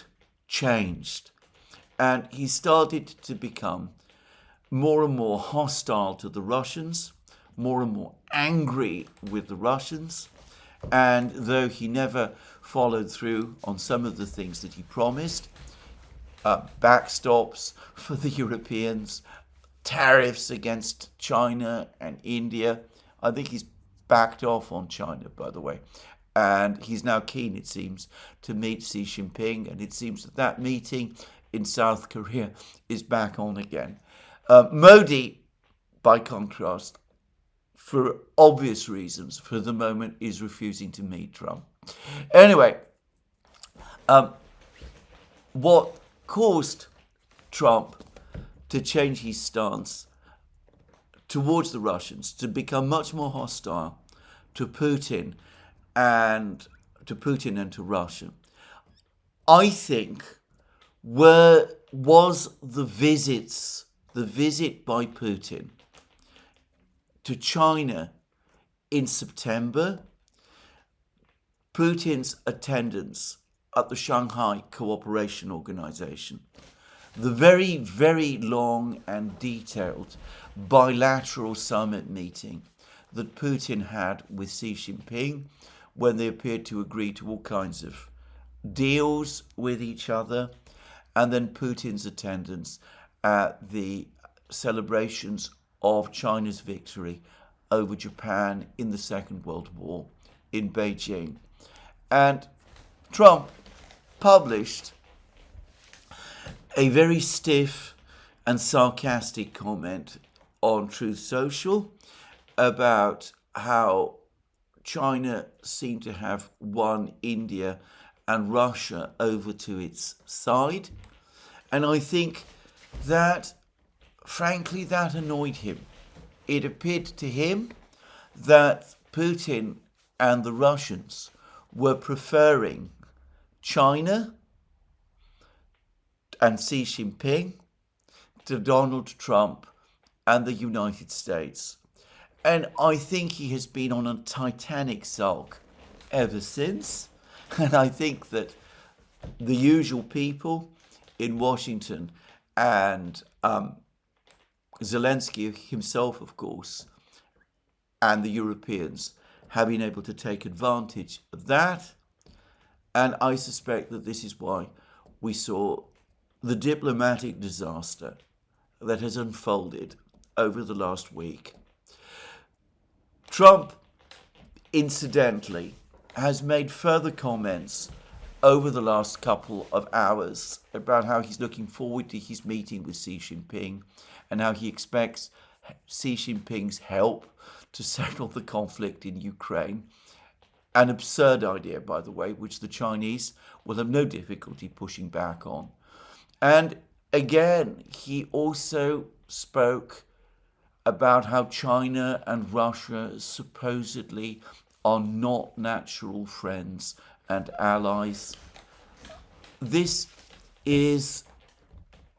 changed, and he started to become more and more hostile to the Russians, more and more angry with the Russians, and though he never followed through on some of the things that he promised, backstops for the Europeans, tariffs against China and India. I think he's backed off on China, by the way. And he's now keen, it seems, to meet Xi Jinping. And it seems that that meeting in South Korea is back on again. Modi, by contrast, for obvious reasons, for the moment, is refusing to meet Trump. Anyway, what caused Trump to change his stance towards the Russians, to become much more hostile to Putin and to Russia, I think, was the visit by Putin to China in September, Putin's attendance at the Shanghai Cooperation Organization, the very, very long and detailed bilateral summit meeting that Putin had with Xi Jinping, when they appeared to agree to all kinds of deals with each other, and then Putin's attendance at the celebrations of China's victory over Japan in the Second World War in Beijing. And Trump published a very stiff and sarcastic comment on Truth Social about how China seemed to have won India and Russia over to its side. And I think that, frankly, that annoyed him. It appeared to him that Putin and the Russians were preferring China and Xi Jinping to Donald Trump and the United States. And I think he has been on a titanic sulk ever since. And I think that the usual people in Washington and Zelensky himself, of course, and the Europeans have been able to take advantage of that. And I suspect that this is why we saw the diplomatic disaster that has unfolded over the last week. Trump, incidentally, has made further comments over the last couple of hours about how he's looking forward to his meeting with Xi Jinping and how he expects Xi Jinping's help to settle the conflict in Ukraine. An absurd idea, by the way, which the Chinese will have no difficulty pushing back on. And again, he also spoke about how China and Russia supposedly are not natural friends and allies. This is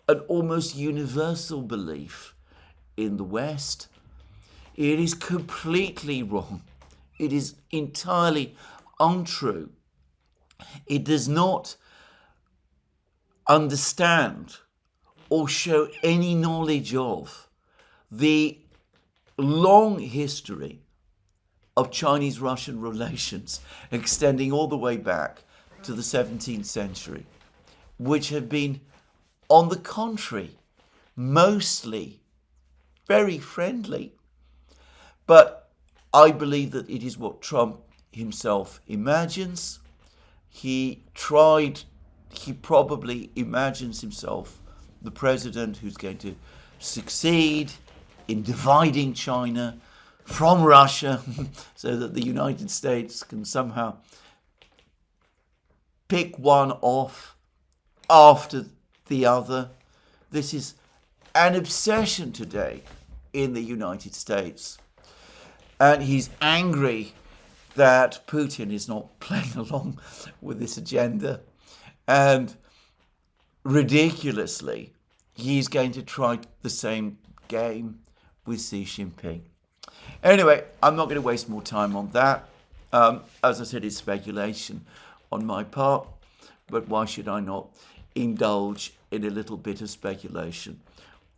an almost universal belief in the West. It is completely wrong. It is entirely untrue. It does not understand or show any knowledge of the long history of Chinese-Russian relations extending all the way back to the 17th century, which have been, on the contrary, mostly very friendly. But I believe that it is what Trump himself imagines. He probably imagines himself the president who's going to succeed in dividing China from Russia so that the United States can somehow pick one off after the other. This is an obsession today in the United States. And he's angry that Putin is not playing along with this agenda. And ridiculously, he's going to try the same game with Xi Jinping. Anyway, I'm not going to waste more time on that. As I said, it's speculation on my part, but why should I not indulge in a little bit of speculation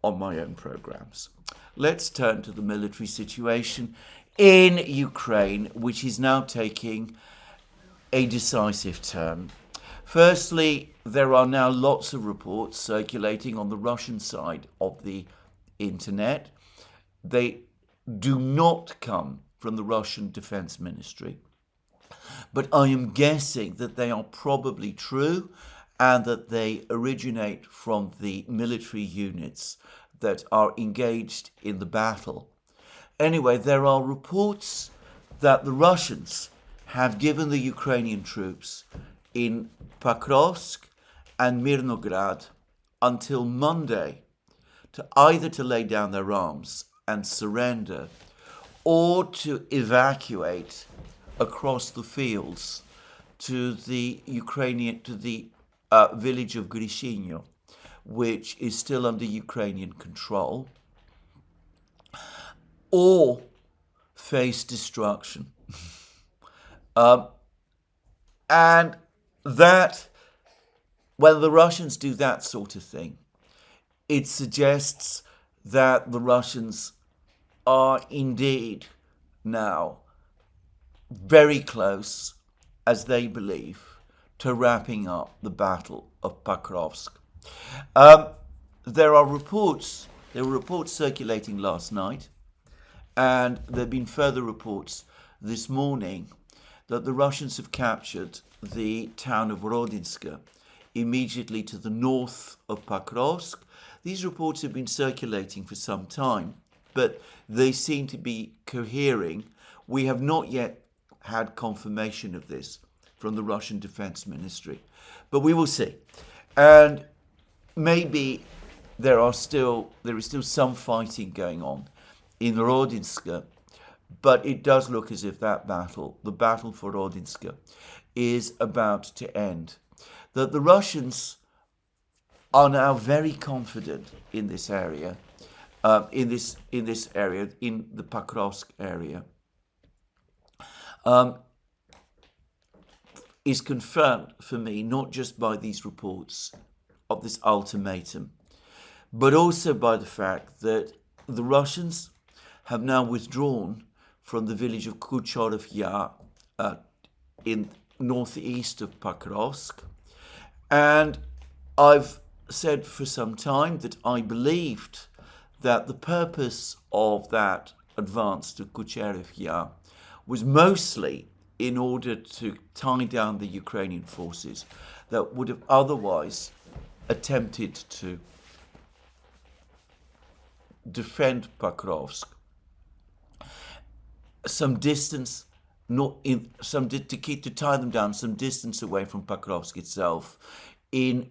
on my own programs? Let's turn to the military situation in Ukraine, which is now taking a decisive turn. Firstly, there are now lots of reports circulating on the Russian side of the internet. They do not come from the Russian Defense Ministry, but I am guessing that they are probably true and that they originate from the military units that are engaged in the battle. Anyway, there are reports that the Russians have given the Ukrainian troops in Pokrovsk and Mirnograd until Monday to lay down their arms and surrender, or to evacuate across the fields to the village of Grishino, which is still under Ukrainian control, or face destruction. And that, when the Russians do that sort of thing, it suggests that the Russians are indeed now very close, as they believe, to wrapping up the Battle of Pokrovsk. There were reports circulating last night, and there have been further reports this morning that the Russians have captured the town of Rodinska, immediately to the north of Pokrovsk. These reports have been circulating for some time, but they seem to be cohering. We have not yet had confirmation of this from the Russian Defense Ministry, but we will see. And maybe there is still some fighting going on in Rodinska, but it does look as if the battle for Rodinska, is about to end. That the Russians are now very confident in this area, in the Pokrovsk area, is confirmed for me not just by these reports of this ultimatum, but also by the fact that the Russians have now withdrawn from the village of Kucharov Yar in northeast of Pokrovsk. And I've said for some time that I believed that the purpose of that advance to Kucharov Yar was mostly in order to tie down the Ukrainian forces that would have otherwise attempted to defend Pokrovsk some distance, to tie them down some distance away from Pokrovsk itself, in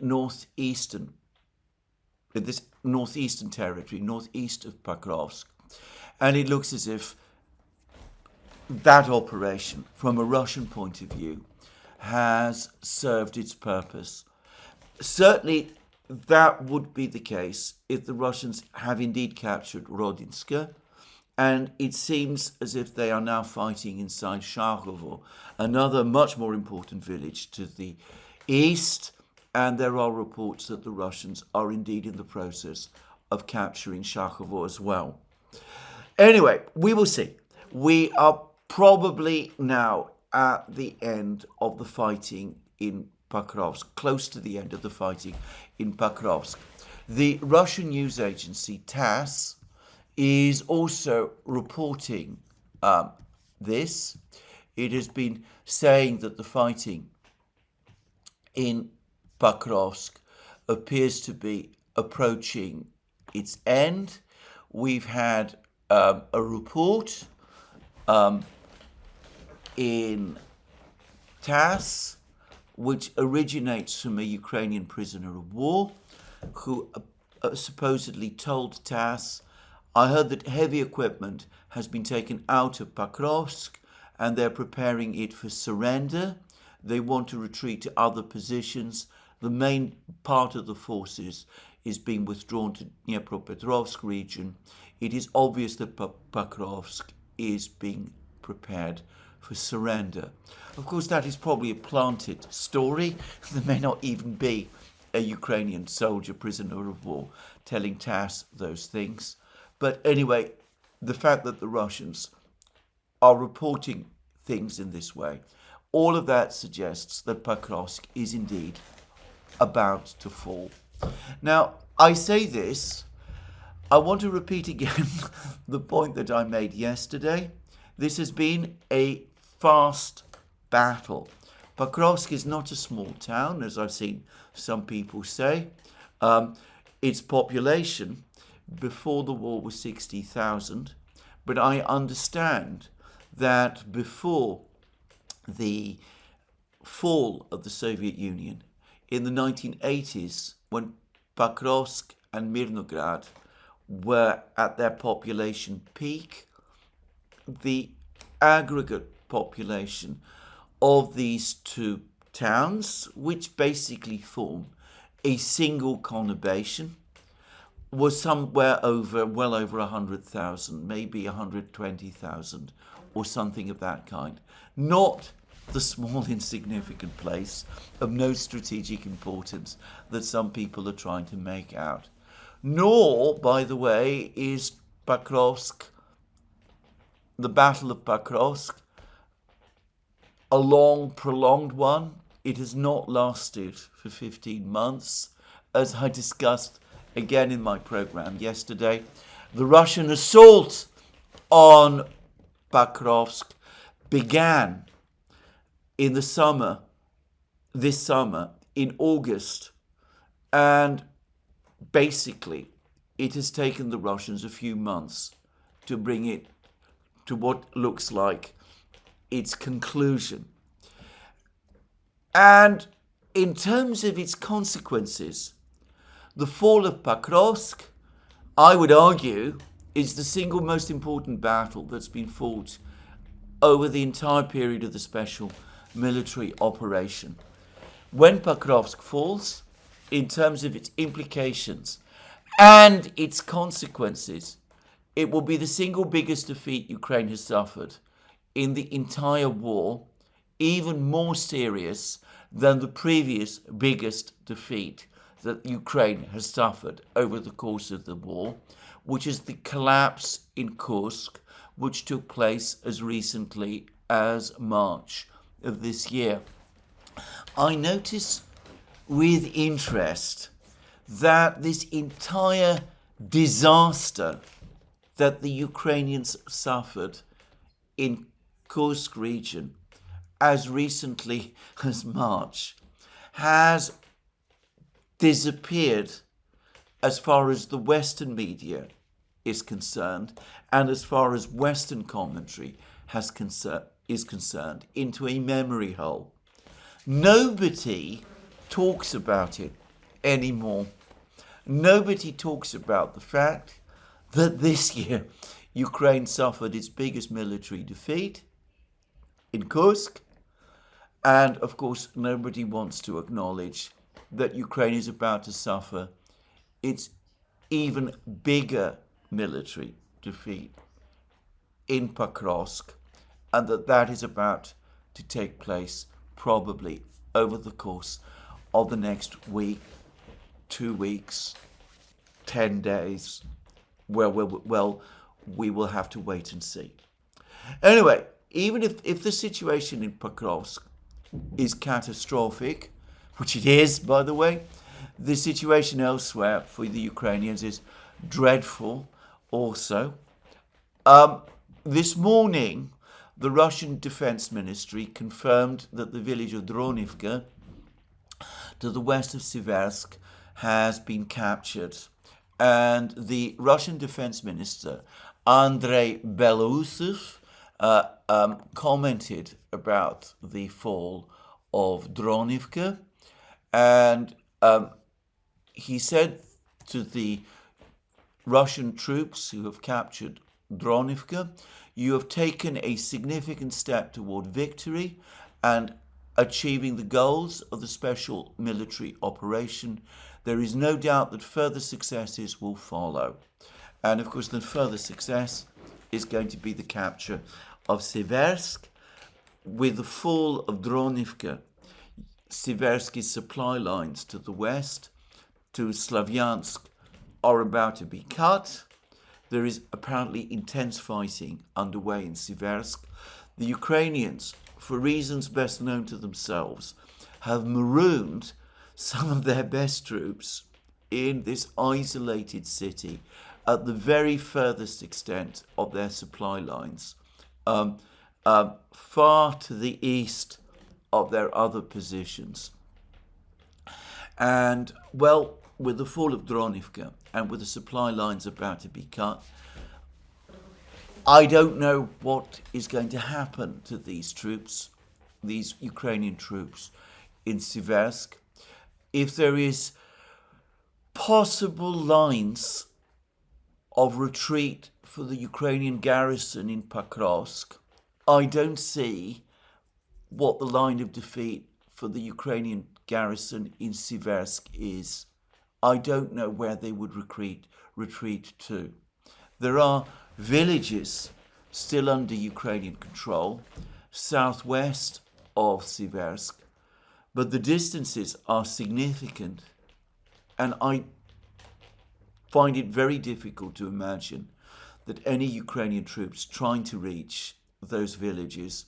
this northeastern territory, northeast of Pokrovsk. And it looks as if that operation, from a Russian point of view, has served its purpose. Certainly, that would be the case if the Russians have indeed captured Rodinska, and it seems as if they are now fighting inside Shakhovo, another much more important village to the east, and there are reports that the Russians are indeed in the process of capturing Shakhovo as well. Anyway, we will see. We are probably now at the end of the fighting in Pokrovsk, close to the end of the fighting in Pokrovsk. The Russian news agency TASS is also reporting this. It has been saying that the fighting in Pokrovsk appears to be approaching its end. We've had a report in TASS, which originates from a Ukrainian prisoner of war who supposedly told TASS, I heard that heavy equipment has been taken out of Pokrovsk and they're preparing it for surrender. They want to retreat to other positions. The main part of the forces is being withdrawn to Dnipropetrovsk region. It is obvious that Pokrovsk is being prepared for surrender. Of course, that is probably a planted story. There may not even be a Ukrainian soldier, prisoner of war, telling TASS those things. But anyway, the fact that the Russians are reporting things in this way, all of that suggests that Pokrovsk is indeed about to fall. Now, I say this, I want to repeat again the point that I made yesterday. This has been a fast battle. Pokrovsk is not a small town, as I've seen some people say. Its population before the war was 60,000, but I understand that before the fall of the Soviet Union in the 1980s, when Pokrovsk and Mirnograd were at their population peak, the aggregate population of these two towns, which basically form a single conurbation, was somewhere well over 100,000, maybe 120,000 or something of that kind. Not the small insignificant place of no strategic importance that some people are trying to make out. Nor, by the way, is Pokrovsk, the Battle of Pokrovsk, a long, prolonged one. It has not lasted for 15 months. As I discussed again in my program yesterday, the Russian assault on Pokrovsk began in the summer, this summer, in August, and basically it has taken the Russians a few months to bring it to what looks like its conclusion. And in terms of its consequences, the fall of Pokrovsk, I would argue, is the single most important battle that's been fought over the entire period of the special military operation. When Pokrovsk falls, in terms of its implications and its consequences, it will be the single biggest defeat Ukraine has suffered in the entire war, even more serious than the previous biggest defeat that Ukraine has suffered over the course of the war, which is the collapse in Kursk, which took place as recently as March of this year. I notice with interest that this entire disaster that the Ukrainians suffered in Kursk region as recently as March has disappeared as far as the Western media is concerned and as far as Western commentary is concerned into a memory hole. Nobody talks about it anymore. Nobody talks about the fact that this year Ukraine suffered its biggest military defeat in Kursk. And of course, nobody wants to acknowledge that Ukraine is about to suffer its even bigger military defeat in Pokrovsk, and that is about to take place probably over the course of the next week, 2 weeks, 10 days, well, we will have to wait and see. Anyway, even if the situation in Pokrovsk is catastrophic, which it is, by the way, the situation elsewhere for the Ukrainians is dreadful also. This morning, the Russian Defense Ministry confirmed that the village of Dronivka, to the west of Siversk, has been captured. And the Russian Defense Minister, Andrei Belousov, commented about the fall of Dronivka. And he said to the Russian troops who have captured Dronivka, you have taken a significant step toward victory and achieving the goals of the special military operation. There is no doubt that further successes will follow. And of course, the further success is going to be the capture of Siversk. With the fall of Dronivka, Siversky's supply lines to the west, to Slavyansk, are about to be cut. There is apparently intense fighting underway in Siversk. The Ukrainians, for reasons best known to themselves, have marooned some of their best troops in this isolated city at the very furthest extent of their supply lines, far to the east of their other positions. And, well, with the fall of Dronivka and with the supply lines about to be cut, I don't know what is going to happen to these troops, these Ukrainian troops in Siversk. If there is possible lines of retreat for the Ukrainian garrison in Pokrovsk, I don't see what the line of defeat for the Ukrainian garrison in Siversk is. I don't know where they would retreat to. There are villages still under Ukrainian control, southwest of Siversk, but the distances are significant, and I find it very difficult to imagine that any Ukrainian troops trying to reach those villages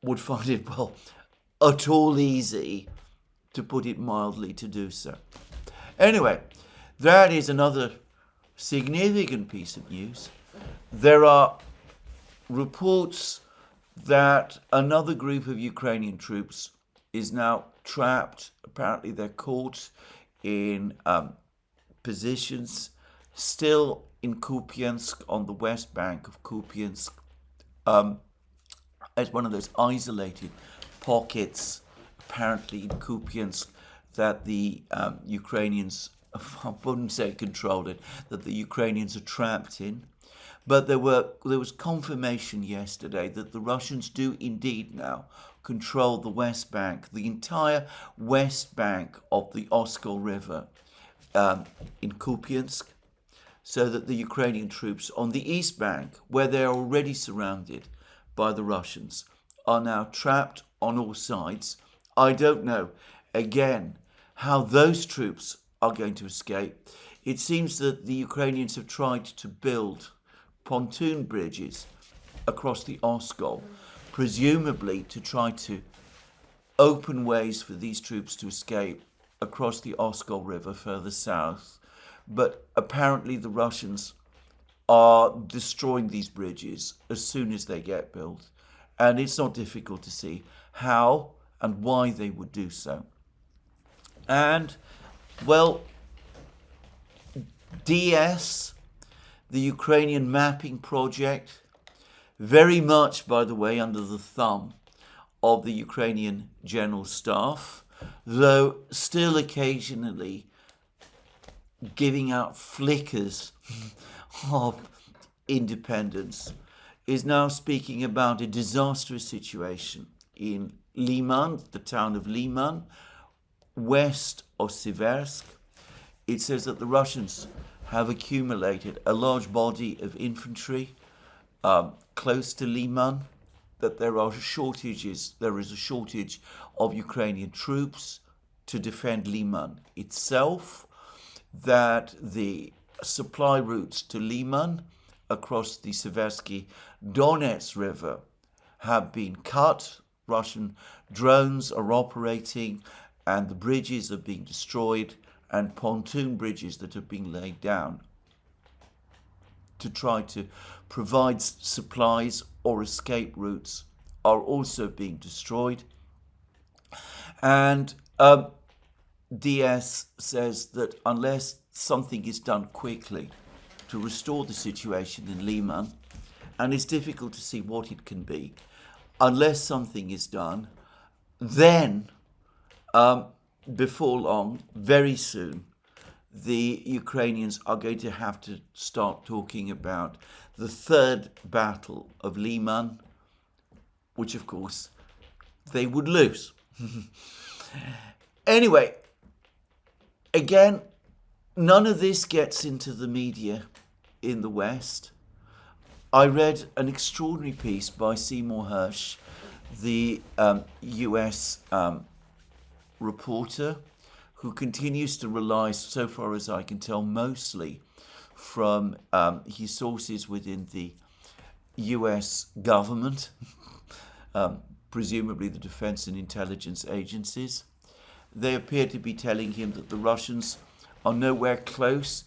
would find it, well, at all easy, to put it mildly, to do so. Anyway, that is another significant piece of news. There are reports that another group of Ukrainian troops is now trapped. Apparently they're caught in positions still in Kupiansk, on the west bank of Kupiansk, as one of those isolated pockets, apparently in Kupiansk, that the Ukrainians, I wouldn't say controlled it, that the Ukrainians are trapped in. But there was confirmation yesterday that the Russians do indeed now control the West Bank, the entire West Bank of the Oskol River in Kupiansk, so that the Ukrainian troops on the East Bank, where they are already surrounded by the Russians, are now trapped on all sides. I don't know, again, how those troops are going to escape. it seems that the Ukrainians have tried to build pontoon bridges across the Oskol, presumably to try to open ways for these troops to escape across the Oskol River further south. But apparently the Russians are destroying these bridges as soon as they get built. And it's not difficult to see how and why they would do so. And, well, DS, the Ukrainian mapping project, very much, by the way, under the thumb of the Ukrainian General Staff, though still occasionally giving out flickers of independence, is now speaking about a disastrous situation in Liman, the town of Liman, west of Siversk. It says that the Russians have accumulated a large body of infantry close to Liman, that there is a shortage of Ukrainian troops to defend Liman itself, that the supply routes to Liman across the Seversky Donets River have been cut. Russian drones are operating and the bridges are being destroyed, and pontoon bridges that have been laid down to try to provide supplies or escape routes are also being destroyed. And DS says that unless something is done quickly to restore the situation in Liman, and it's difficult to see what it can be, unless something is done, then before long, very soon, the Ukrainians are going to have to start talking about the third battle of Liman, which of course they would lose. Anyway, again, none of this gets into the media in the West. I read an extraordinary piece by Seymour Hersh, the US reporter, who continues to rely, so far as I can tell, mostly from his sources within the US government, presumably the defense and intelligence agencies. They appear to be telling him that the Russians are nowhere close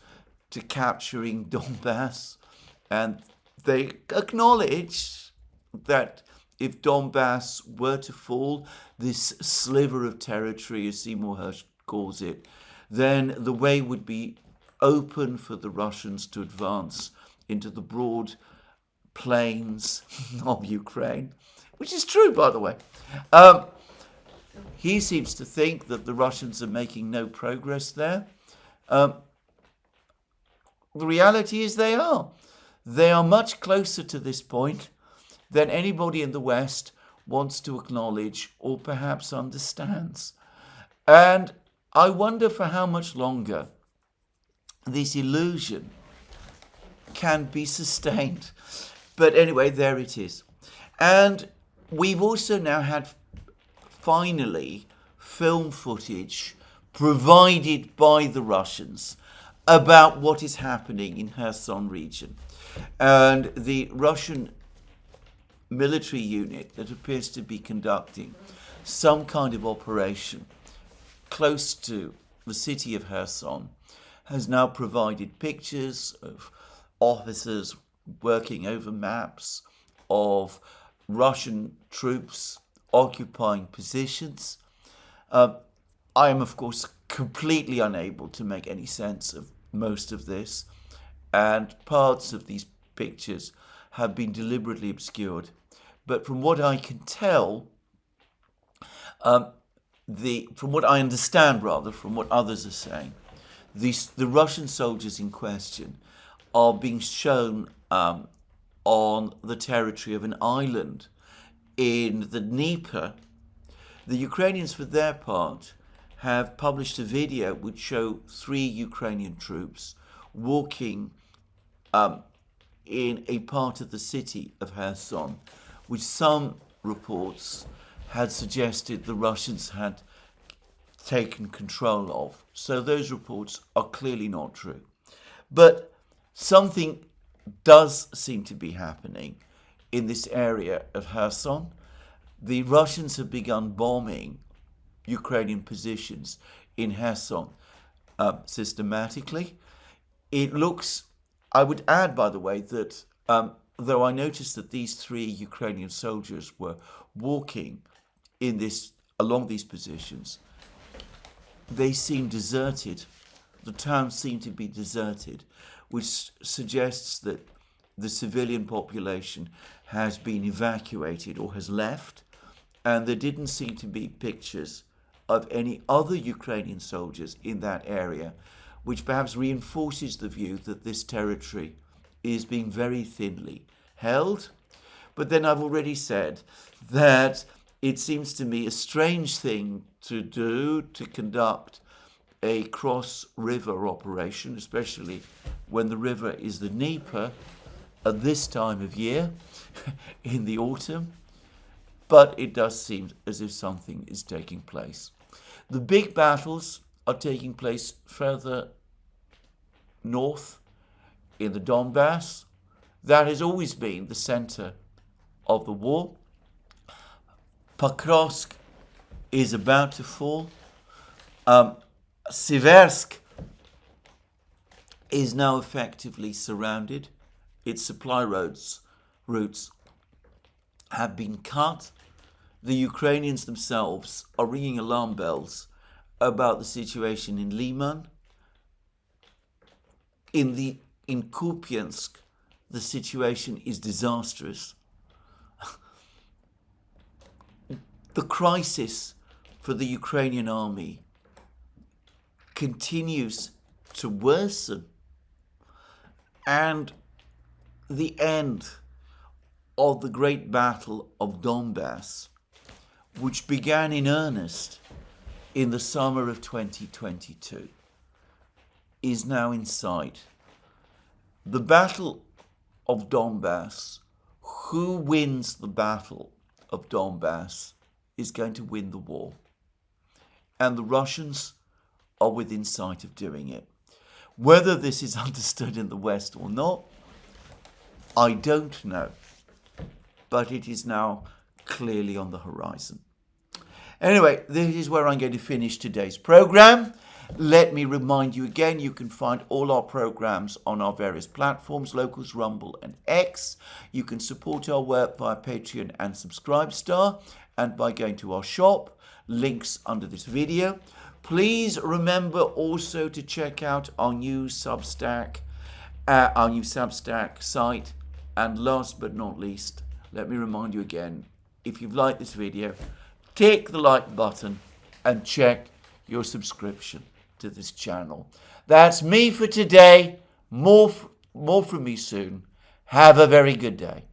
to capturing Donbass, and they acknowledge that if Donbass were to fall, this sliver of territory, as Seymour Hersh calls it, then the way would be open for the Russians to advance into the broad plains of Ukraine, which is true, by the way. He seems to think that the Russians are making no progress there. The reality is they are. They are much closer to this point than anybody in the West wants to acknowledge or perhaps understands. And I wonder for how much longer this illusion can be sustained. But anyway, there it is. And we've also now had, finally, film footage provided by the Russians about what is happening in Kherson region. And the Russian military unit that appears to be conducting some kind of operation close to the city of Kherson has now provided pictures of officers working over maps of Russian troops occupying positions. I am, of course, completely unable to make any sense of most of this, and parts of these pictures have been deliberately obscured. But from what I can tell, from what I understand, rather, from what others are saying, the Russian soldiers in question are being shown on the territory of an island in the Dnieper. The Ukrainians, for their part, have published a video which show 3 Ukrainian troops walking in a part of the city of Kherson, which some reports had suggested the Russians had taken control of. So those reports are clearly not true. But something does seem to be happening in this area of Kherson. The Russians have begun bombing Ukrainian positions in Kherson systematically. It looks, I would add, by the way, that though I noticed that these 3 Ukrainian soldiers were walking along these positions, they seem deserted. The town seemed to be deserted, which suggests that the civilian population has been evacuated or has left, and there didn't seem to be pictures of any other Ukrainian soldiers in that area, which perhaps reinforces the view that this territory is being very thinly held. But then I've already said that it seems to me a strange thing to do, to conduct a cross-river operation, especially when the river is the Dnieper at this time of year, in the autumn. But it does seem as if something is taking place. The big battles are taking place further north in the Donbass. That has always been the center of the war. Pokrovsk is about to fall. Seversk is now effectively surrounded. Its supply routes have been cut. The Ukrainians themselves are ringing alarm bells about the situation in Liman. In Kupiansk, the situation is disastrous. The crisis for the Ukrainian army continues to worsen, and the end of the great battle of Donbass, which began in earnest in the summer of 2022, is now in sight. The battle of Donbass, who wins the battle of Donbass is going to win the war. And the Russians are within sight of doing it. Whether this is understood in the West or not, I don't know. But it is now clearly on the horizon. Anyway, this is where I'm going to finish today's program. Let me remind you again, you can find all our programs on our various platforms, Locals, Rumble and X. You can support our work via Patreon and Subscribestar and by going to our shop, links under this video. Please remember also to check out our new Substack site. And last but not least, let me remind you again, if you've liked this video, click the like button and check your subscription to this channel. That's me for today. More from me soon. Have a very good day.